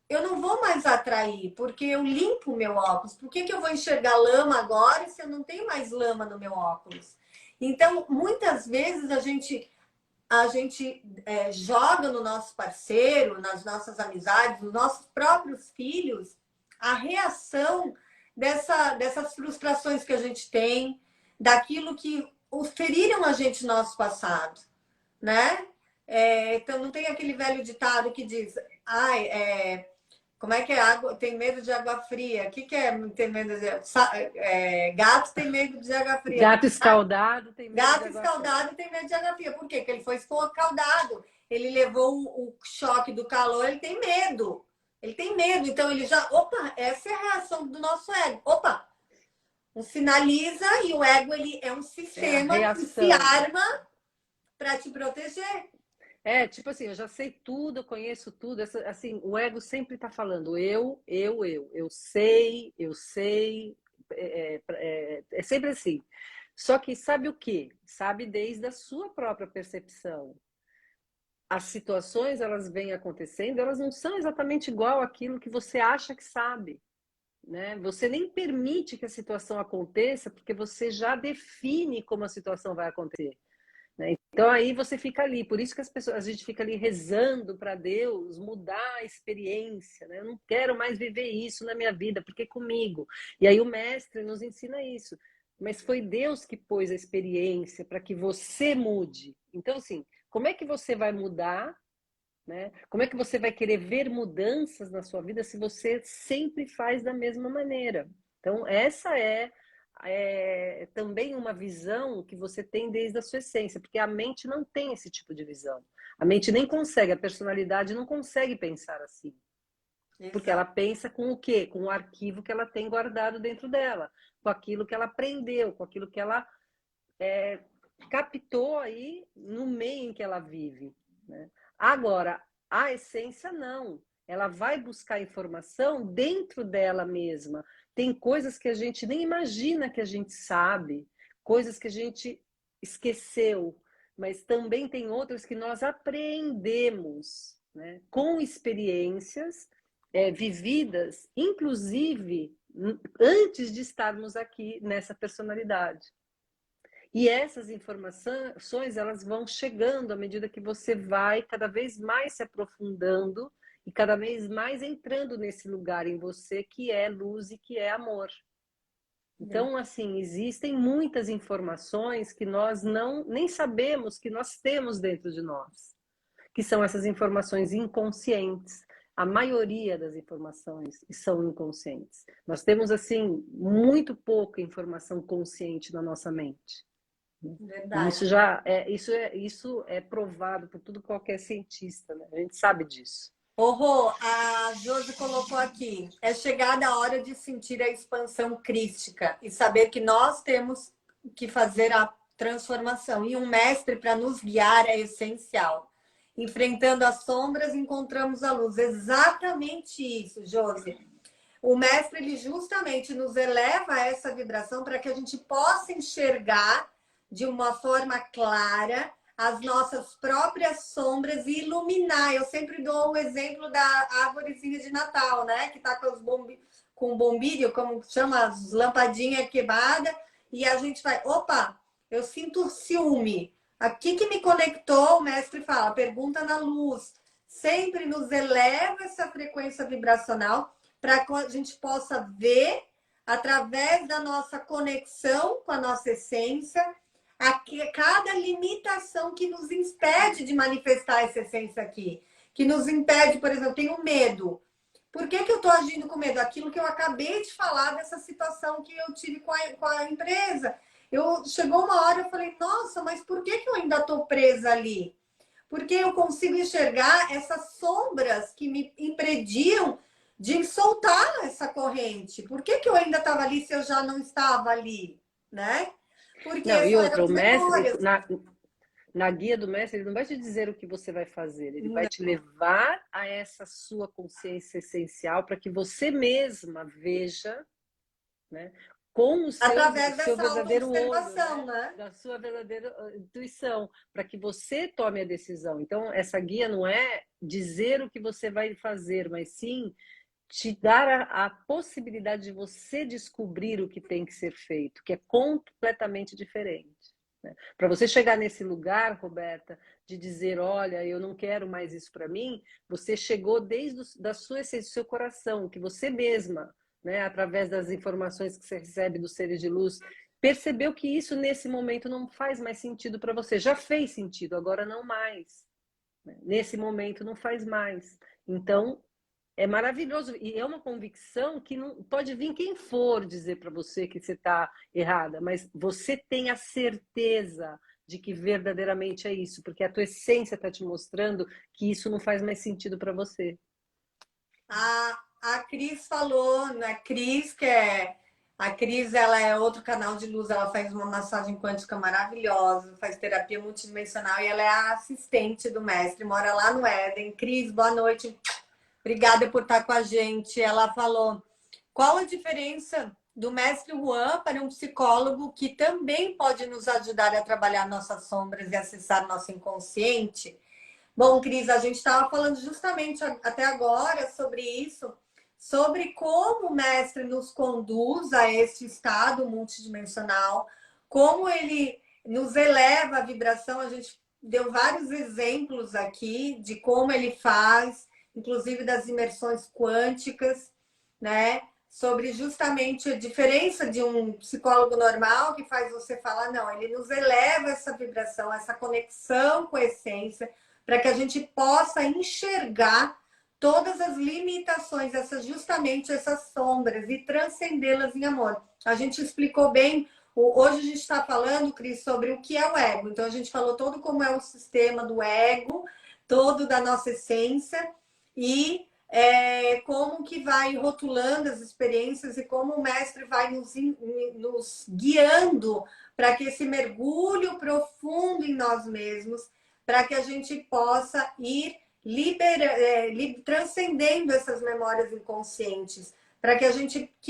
eu não vou mais atrair, porque eu limpo o meu óculos. Por que eu vou enxergar lama agora se eu não tenho mais lama no meu óculos? Então, muitas vezes a gente joga no nosso parceiro, nas nossas amizades, nos nossos próprios filhos, a reação dessas frustrações que a gente tem, daquilo que feriram a gente no nosso passado, né? Então, não tem aquele velho ditado que diz, como é que é água? Tem medo de água fria. O que é ter medo de gato tem medo de água fria. Gato escaldado tem medo de Gato água fria. escaldado tem medo de água fria. Por quê? Porque ele foi escaldado. Ele levou o choque do calor, ele tem medo. Ele tem medo. Então ele já. Opa, essa é a reação do nosso ego. Opa! Sinaliza e o ego ele é um sistema que se arma para te proteger. Tipo assim, eu já sei tudo, eu conheço tudo. Assim, o ego sempre está falando eu sei, eu sei. É sempre assim. Só que sabe o quê? Sabe desde a sua própria percepção. As situações, elas vêm acontecendo, elas não são exatamente igual àquilo que você acha que sabe. Né? Você nem permite que a situação aconteça, porque você já define como a situação vai acontecer. né? Então aí você fica ali, por isso que a gente fica ali rezando para Deus mudar a experiência, né? Eu não quero mais viver isso na minha vida, porque comigo. E aí o mestre nos ensina isso. Mas foi Deus que pôs a experiência para que você mude. Então, assim, como é que você vai mudar, né? Como é que você vai querer ver mudanças na sua vida se você sempre faz da mesma maneira? Então, essa é também uma visão que você tem desde a sua essência, porque a mente não tem esse tipo de visão. A mente nem consegue, a personalidade não consegue pensar assim. Porque ela Exato. pensa com o quê? Com o arquivo que ela tem guardado dentro dela, com aquilo que ela aprendeu, com aquilo que ela captou aí no meio em que ela vive, né? Agora, a essência não. Ela vai buscar informação dentro dela mesma. Tem coisas que a gente nem imagina que a gente sabe, coisas que a gente esqueceu, mas também tem outras que nós aprendemos, né? Com experiências vividas, inclusive antes de estarmos aqui nessa personalidade. E essas informações, elas vão chegando à medida que você vai cada vez mais se aprofundando e cada vez mais entrando nesse lugar em você que é luz e que é amor. Então, assim, existem muitas informações que nós não nem sabemos que nós temos dentro de nós, que são essas informações inconscientes. A maioria das informações são inconscientes. Nós temos, assim, muito pouca informação consciente na nossa mente. E Verdade. isso é provado por tudo qualquer cientista, né? A gente sabe disso. Ô, Rô, a Josi colocou aqui, é chegada a hora de sentir a expansão crística e saber que nós temos que fazer a transformação. E um mestre para nos guiar é essencial. Enfrentando as sombras, encontramos a luz. Exatamente isso, Josi. O mestre, ele justamente nos eleva a essa vibração para que a gente possa enxergar de uma forma clara as nossas próprias sombras e iluminar. Eu sempre dou o exemplo da árvorezinha de Natal, né? Que tá com bombilho, como chama, as lampadinhas queimadas, e a gente vai, opa, eu sinto ciúme. Aqui que me conectou, o mestre fala, pergunta na luz. Sempre nos eleva essa frequência vibracional para que a gente possa ver, através da nossa conexão com a nossa essência, cada limitação que nos impede de manifestar essa essência aqui. Que nos impede, por exemplo, eu tenho medo. Por que eu estou agindo com medo? Aquilo que eu acabei de falar dessa situação que eu tive com a empresa. Chegou uma hora, eu falei, nossa, mas por que eu ainda estou presa ali? Porque eu consigo enxergar essas sombras que me impediam de soltar essa corrente. Por que eu ainda estava ali se eu já não estava ali, né? Porque Não, e outra, eram o mestre, memórias. na guia do mestre, ele não vai te dizer o que você vai fazer, ele vai Não. te levar a essa sua consciência essencial para que você mesma veja, né, com o Através seu dessa verdadeiro olho, autoobservação, né, né? da sua verdadeira intuição, para que você tome a decisão. Então, essa guia não é dizer o que você vai fazer, mas sim te dar a possibilidade de você descobrir o que tem que ser feito, que é completamente diferente. Né? Para você chegar nesse lugar, Roberta, de dizer, olha, eu não quero mais isso para mim, você chegou desde da sua essência, do seu coração, que você mesma, né, através das informações que você recebe dos seres de luz, percebeu que isso nesse momento não faz mais sentido para você. Já fez sentido, agora não mais. Nesse momento não faz mais. Então, é maravilhoso e é uma convicção que não pode vir quem for dizer para você que você está errada, mas você tem a certeza de que verdadeiramente é isso, porque a tua essência está te mostrando que isso não faz mais sentido para você. A Cris falou, né? Cris, que é. A Cris, ela é outro canal de luz, ela faz uma massagem quântica maravilhosa, faz terapia multidimensional e ela é a assistente do mestre, mora lá no Éden. Cris, boa noite. Obrigada por estar com a gente. Ela falou: qual a diferença do mestre Juan para um psicólogo que também pode nos ajudar a trabalhar nossas sombras e acessar nosso inconsciente? Bom, Cris, a gente estava falando justamente até agora sobre isso, sobre como o mestre nos conduz a esse estado multidimensional, como ele nos eleva a vibração. A gente deu vários exemplos aqui de como ele faz, inclusive das imersões quânticas, né? Sobre justamente a diferença de um psicólogo normal, que faz você falar, não, ele nos eleva essa vibração, essa conexão com a essência, para que a gente possa enxergar todas as limitações, justamente essas sombras, e transcendê-las em amor. A gente explicou bem. Hoje a gente está falando, Cris, sobre o que é o ego. Então a gente falou todo como é o sistema do ego, todo da nossa essência, e como que vai rotulando as experiências e como o mestre vai nos guiando para que esse mergulho profundo em nós mesmos, para que a gente possa ir transcendendo essas memórias inconscientes, para que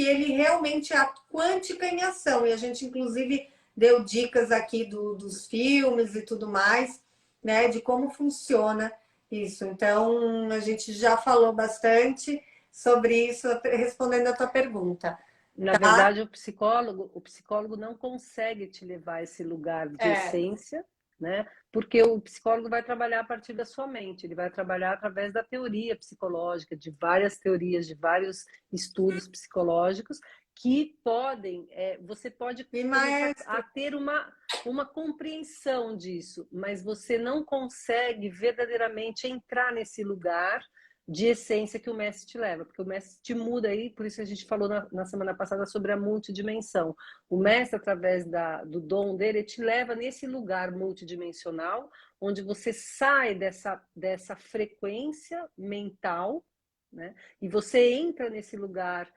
ele realmente a quântica em ação. E a gente, inclusive, deu dicas aqui dos filmes e tudo mais, né, de como funciona isso. Então, a gente já falou bastante sobre isso, respondendo a tua pergunta. Na verdade, o psicólogo não consegue te levar a esse lugar de essência, né? Porque o psicólogo vai trabalhar a partir da sua mente, ele vai trabalhar através da teoria psicológica, de várias teorias, de vários estudos psicológicos que podem, você pode começar a ter uma compreensão disso, mas você não consegue verdadeiramente entrar nesse lugar de essência que o mestre te leva, porque o mestre te muda aí, por isso a gente falou na semana passada sobre a multidimensão. O mestre, através do dom dele, te leva nesse lugar multidimensional, onde você sai dessa frequência mental, né? E você entra nesse lugar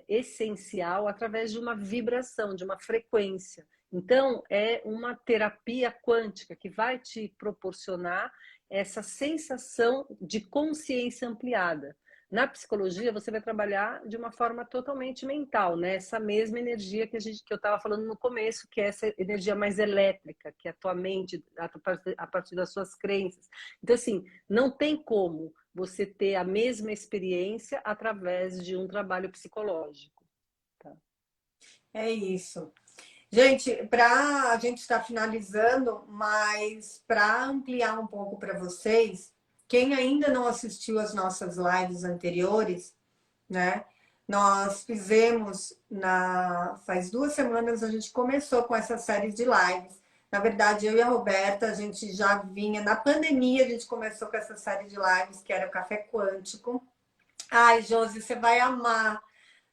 essencial através de uma vibração, de uma frequência. Então, é uma terapia quântica que vai te proporcionar essa sensação de consciência ampliada. Na psicologia, você vai trabalhar de uma forma totalmente mental, né? Essa mesma energia que eu estava falando no começo, que é essa energia mais elétrica, que é a tua mente, a partir das suas crenças. Então, assim, não tem como você ter a mesma experiência através de um trabalho psicológico. Tá? É isso. Gente, a gente está finalizando, mas para ampliar um pouco para vocês, quem ainda não assistiu às nossas lives anteriores, né? Nós fizemos faz 2 semanas a gente começou com essa série de lives. Na verdade, eu e a Roberta, a gente já vinha na pandemia, a gente começou com essa série de lives que era o Café Quântico. Ai, Josi, você vai amar.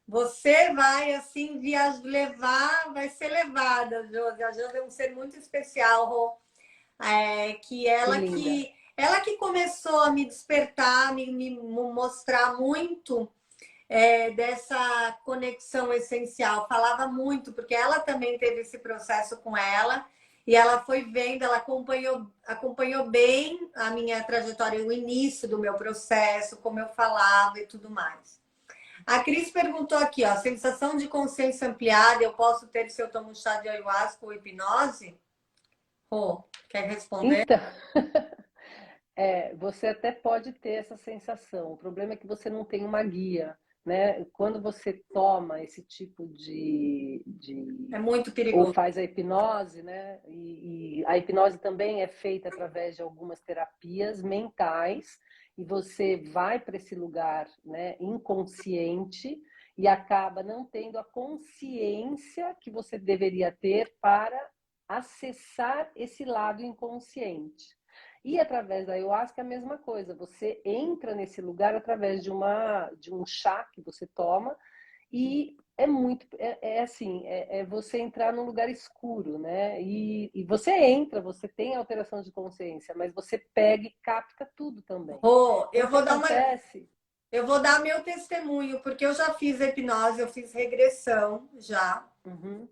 Você vai, assim, vai ser levada, Josi. A Josi é um ser muito especial, Rô. Ela que começou a me despertar, me mostrar muito dessa conexão essencial. Falava muito, porque ela também teve esse processo com ela, e ela foi vendo, ela acompanhou bem a minha trajetória, o início do meu processo, como eu falava e tudo mais. A Cris perguntou aqui, ó, sensação de consciência ampliada, eu posso ter se eu tomo chá de ayahuasca ou hipnose? Rô, quer responder? Então, você até pode ter essa sensação. O problema é que você não tem uma guia, né? Quando você toma esse tipo É muito perigoso. ou faz a hipnose, né? E a hipnose também é feita através de algumas terapias mentais, e você vai para esse lugar, né, inconsciente, e acaba não tendo a consciência que você deveria ter para acessar esse lado inconsciente. E através da ayahuasca é a mesma coisa, você entra nesse lugar através de um chá que você toma, e é você entrar num lugar escuro, né? E você entra, você tem alteração de consciência, mas você pega e capta tudo também. Eu vou dar meu testemunho, porque eu já fiz hipnose, eu fiz regressão já. Uhum.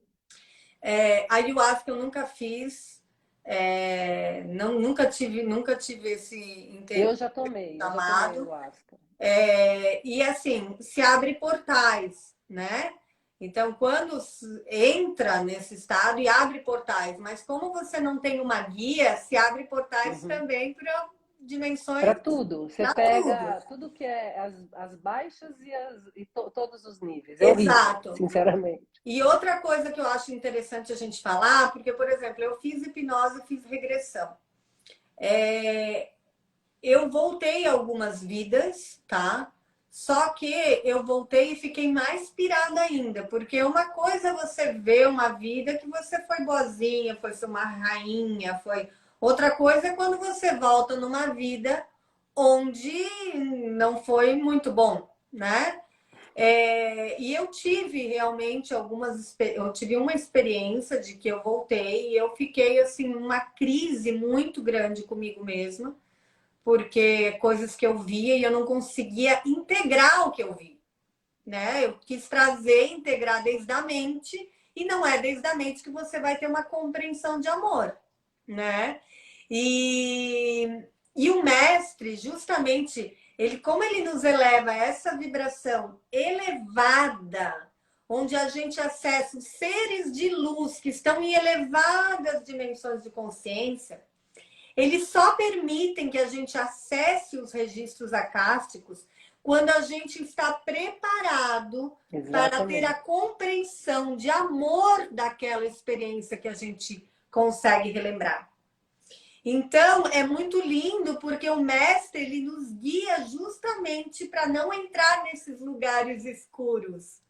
A ayahuasca eu nunca fiz. Nunca tive esse interesse. Eu já tomei ayahuasca. E assim, se abre portais, né? Então, quando entra nesse estado e abre portais, mas como você não tem uma guia, se abre portais também dimensões Para tudo. Você para tudo. pega tudo que é as baixas e todos os níveis. É horrível, Exato. sinceramente. E outra coisa que eu acho interessante a gente falar, porque, por exemplo, eu fiz hipnose, fiz regressão. Eu voltei algumas vidas, tá? Só que eu voltei e fiquei mais pirada ainda, porque uma coisa é você ver uma vida que você foi boazinha, foi ser uma rainha, foi. Outra coisa é quando você volta numa vida onde não foi muito bom, né? E eu tive realmente eu tive uma experiência de que eu voltei e eu fiquei assim numa crise muito grande comigo mesma, porque coisas que eu via e eu não conseguia integrar o que eu vi, né? Eu quis trazer, integrar desde a mente, e não é desde a mente que você vai ter uma compreensão de amor, né? E, e o mestre, justamente, ele, como ele nos eleva a essa vibração elevada, onde a gente acessa os seres de luz que estão em elevadas dimensões de consciência, eles só permitem que a gente acesse os registros acásticos quando a gente está preparado para ter a Exatamente. compreensão de amor daquela experiência que a gente consegue relembrar. Então, é muito lindo porque o mestre ele nos guia justamente para não entrar nesses lugares escuros.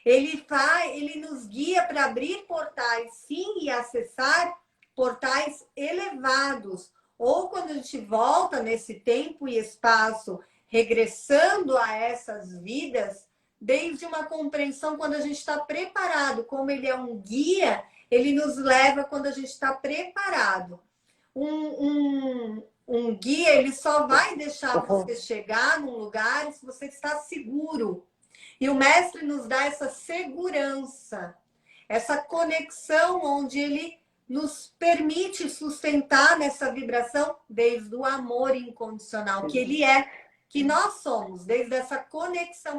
Ele nos guia para abrir portais, sim, e acessar portais elevados. Ou quando a gente volta nesse tempo e espaço, regressando a essas vidas, desde uma compreensão quando a gente está preparado, como ele é um guia, ele nos leva quando a gente está preparado. Um guia, ele só vai deixar Uhum. você chegar num lugar se você está seguro. E o mestre nos dá essa segurança, essa conexão onde ele nos permite sustentar nessa vibração desde o amor incondicional que ele é, que nós somos, desde essa conexão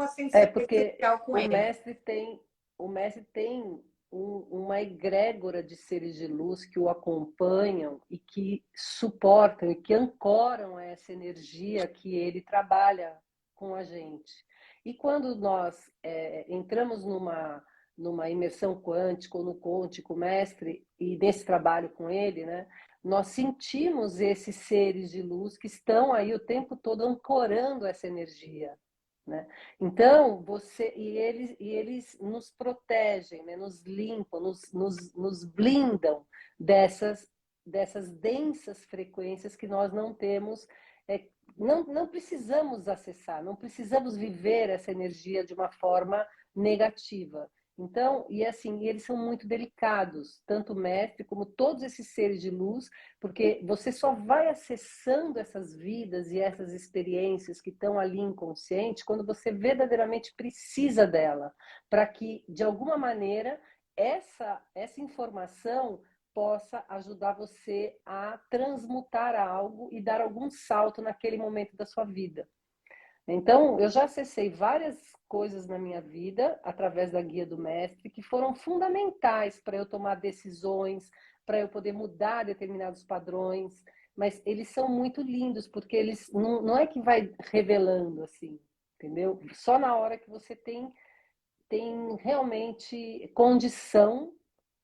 Porque essencial com o ele. mestre tem, o mestre tem uma egrégora de seres de luz que o acompanham e que suportam e que ancoram essa energia que ele trabalha com a gente. E quando nós entramos numa imersão quântica ou no quântico mestre e nesse trabalho com ele, né, nós sentimos esses seres de luz que estão aí o tempo todo ancorando essa energia, né? Então, eles nos protegem, né? Nos limpam, nos blindam dessas densas frequências que nós não temos, não precisamos acessar, não precisamos viver essa energia de uma forma negativa. Então, e assim, eles são muito delicados, tanto o mestre como todos esses seres de luz, porque você só vai acessando essas vidas e essas experiências que estão ali inconsciente quando você verdadeiramente precisa dela, para que, de alguma maneira, essa informação possa ajudar você a transmutar algo e dar algum salto naquele momento da sua vida. Então, eu já acessei várias coisas na minha vida através da guia do mestre que foram fundamentais para eu tomar decisões, para eu poder mudar determinados padrões, mas eles são muito lindos porque eles não é que vai revelando assim, entendeu? Só na hora que você tem realmente condição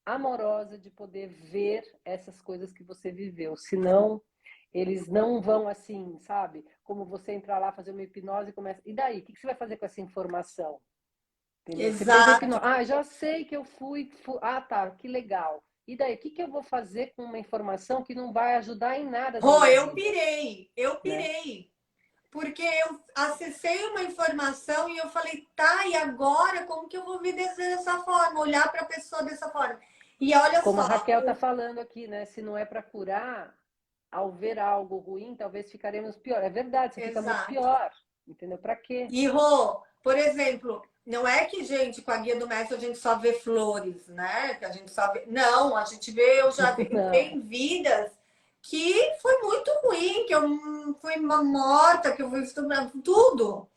amorosa de poder ver essas coisas que você viveu, senão eles não vão assim, sabe? Como você entrar lá, fazer uma hipnose e começa. E daí? O que você vai fazer com essa informação? Entendeu? Você fez a Exato. hipnose. Ah, já sei que eu fui. Ah, tá, que legal. E daí? O que eu vou fazer com uma informação que não vai ajudar em nada da Rô, minha vida? eu Né? pirei. Porque eu acessei uma informação e eu falei, tá, e agora como que eu vou ver dessa forma, olhar para a pessoa dessa forma? E olha Como a só, Raquel está falando aqui, né? Se não é para curar, ao ver algo ruim, talvez ficaremos pior. É verdade, você fica muito exato. pior. Entendeu? Para quê? E Rô, por exemplo, não é que, gente, com a guia do mestre a gente só vê flores, né? Que a gente só vê. Não, a gente vê, eu já vi Não. em vidas que foi muito ruim, que eu fui morta, que eu fui estuprada, tudo.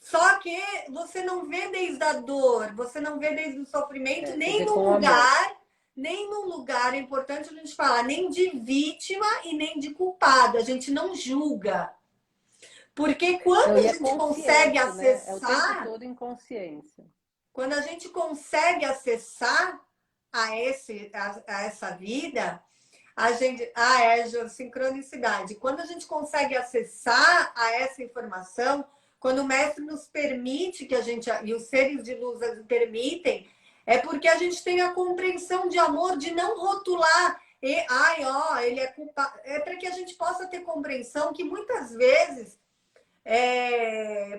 Só que você não vê desde a dor, você não vê desde o sofrimento, Você nem vê no com amor. lugar nem num lugar, é importante a gente falar, nem de vítima e nem de culpado. A gente não julga. Porque Não, quando a e é gente consegue consciente, né? É o tempo acessar, todo em consciência. quando a gente consegue acessar a essa vida, a gente. Ah, é, Jô, sincronicidade. Quando a gente consegue acessar a essa informação, quando o mestre nos permite que a gente, e os seres de luz permitem, é porque a gente tem a compreensão de amor, de não rotular. E, ai, ó, ele é culpado. É para que a gente possa ter compreensão que muitas vezes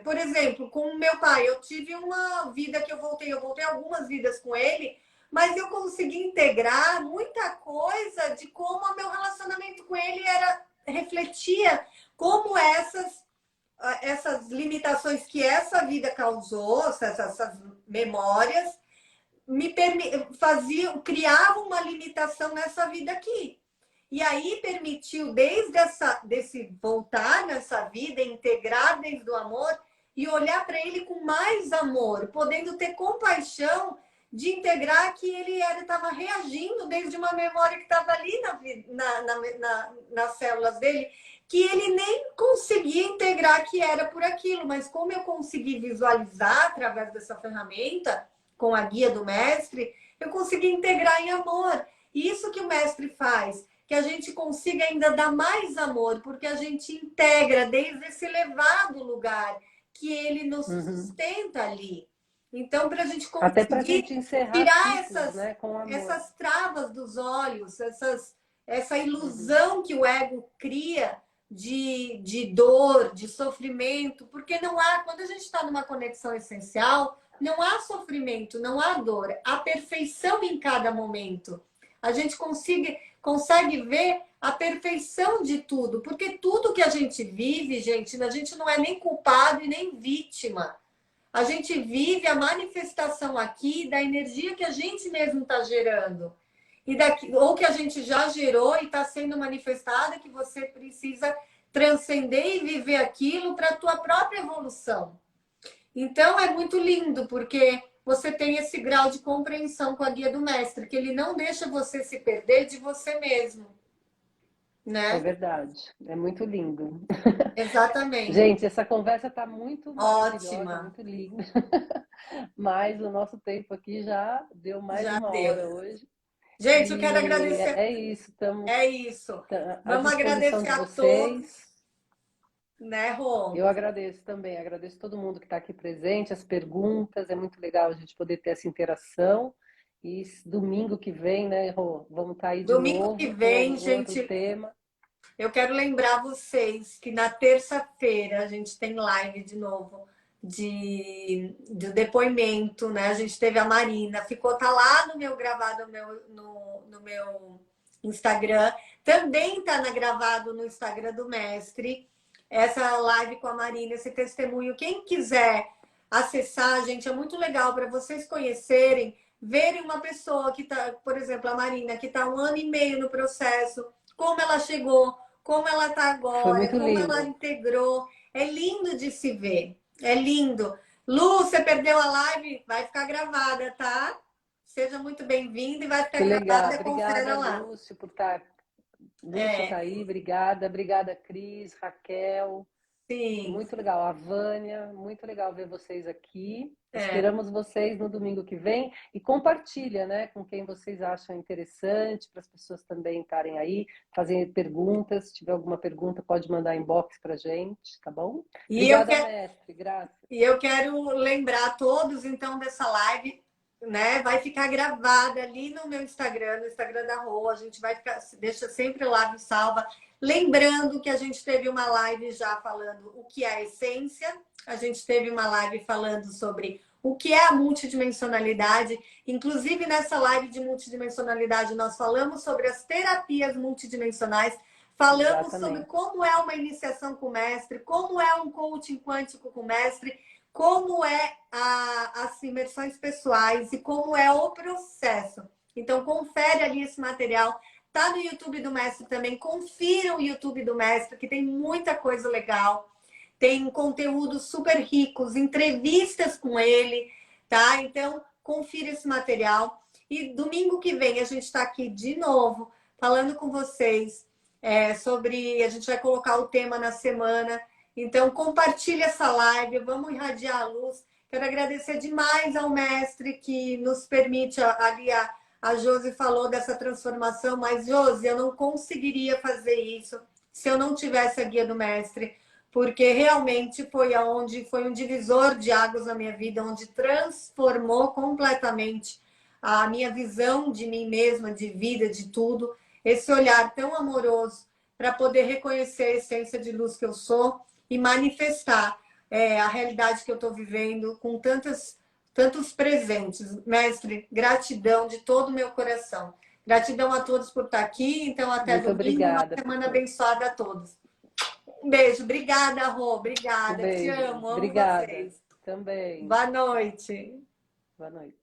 por exemplo, com o meu pai, eu tive uma vida que eu voltei algumas vidas com ele, mas eu consegui integrar muita coisa de como o meu relacionamento com ele refletia como essas limitações que essa vida causou, essas memórias, criavam uma limitação nessa vida aqui. E aí permitiu, desse voltar nessa vida, integrar desde o amor e olhar para ele com mais amor, podendo ter compaixão de integrar que ele estava reagindo desde uma memória que estava ali nas células dele, que ele nem conseguia integrar que era por aquilo, mas como eu consegui visualizar através dessa ferramenta, com a guia do mestre, eu consegui integrar em amor. E isso que o mestre faz, que a gente consiga ainda dar mais amor, porque a gente integra desde esse elevado lugar que ele nos sustenta ali. Então, para a gente Até para a conseguir gente encerrar tirar ciclos, né, com amor. essas travas dos olhos, essa ilusão que o ego cria de dor, de sofrimento, porque não há, quando a gente está numa conexão essencial, não há sofrimento, não há dor, há perfeição em cada momento. A gente consegue ver a perfeição de tudo, porque tudo que a gente vive, gente, a gente não é nem culpado e nem vítima. A gente vive a manifestação aqui da energia que a gente mesmo está gerando. Ou que a gente já gerou e está sendo manifestada, que você precisa transcender e viver aquilo para a tua própria evolução. Então é muito lindo, porque você tem esse grau de compreensão com a guia do mestre, que ele não deixa você se perder de você mesmo, É né? verdade, é muito lindo. Exatamente. Gente, essa conversa está muito maravilhosa, Ótima. muito linda, mas o nosso tempo aqui já deu mais de Já uma deu. hora hoje. Gente, eu quero E agradecer. é isso, estamos É isso. à Vamos disposição agradecer de a todos, vocês. né, Rô? Eu agradeço também, agradeço todo mundo que está aqui presente, as perguntas, é muito legal a gente poder ter essa interação. E domingo que vem, né, Rô, vamos estar aí de Domingo que novo com vem, um outro gente, tema. eu quero lembrar vocês que na terça-feira a gente tem live de novo de depoimento, né? A gente teve a Marina, tá lá no meu gravado no meu Instagram, também tá gravado no Instagram do mestre, essa live com a Marina, esse testemunho. Quem quiser acessar, gente, é muito legal para vocês conhecerem, verem uma pessoa que tá, por exemplo, a Marina, que tá 1 ano e meio no processo, como ela chegou, como ela está Foi agora, muito como ela lindo. integrou. É lindo de se ver. É lindo. Lu, você perdeu a live? Vai ficar gravada, tá? Seja muito bem-vindo e vai ficar Que legal. gravada. Obrigada, Confere lá. Lúcio, por estar. Lúcio tá É, aí, obrigada. Obrigada, Cris, Raquel. sim. Muito legal. A Vânia, muito legal ver vocês aqui. É. Esperamos vocês no domingo que vem e compartilha, né, com quem vocês acham interessante, para as pessoas também estarem aí, fazerem perguntas. Se tiver alguma pergunta, pode mandar inbox para gente, tá bom? E eu Obrigada, quero, mestre. Graças. e eu quero lembrar a todos, então, dessa live, né? Vai ficar gravada ali no meu Instagram, no Instagram da Rô. A gente vai ficar, deixa sempre lá salva. Lembrando que a gente teve uma live já falando o que é a essência, a gente teve uma live falando sobre o que é a multidimensionalidade. Inclusive, nessa live de multidimensionalidade, nós falamos sobre as terapias multidimensionais, falamos sobre Exatamente. como é uma iniciação com o mestre, como é um coaching quântico com o mestre, como é as imersões pessoais e como é o processo. Então, confere ali esse material. Tá no YouTube do Mestre também. Confira o YouTube do Mestre, que tem muita coisa legal. Tem conteúdos super ricos, entrevistas com ele, tá? Então, confira esse material. E domingo que vem a gente está aqui de novo, falando com vocês sobre... A gente vai colocar o tema na semana. Então, compartilhe essa live, vamos irradiar a luz. Quero agradecer demais ao mestre que nos permite, ali a Josi falou dessa transformação, mas Josi, eu não conseguiria fazer isso se eu não tivesse a guia do mestre, porque realmente foi um divisor de águas na minha vida, onde transformou completamente a minha visão de mim mesma, de vida, de tudo, esse olhar tão amoroso para poder reconhecer a essência de luz que eu sou e manifestar a realidade que eu estou vivendo com tantos presentes. Mestre, gratidão de todo o meu coração. Gratidão a todos por estar aqui. Então, até Muito domingo. Uma obrigada. semana abençoada a todos. Um beijo. Obrigada, Rô. Obrigada. Um beijo. Te amo. Amo Obrigada. vocês. Também. Boa noite. Boa noite.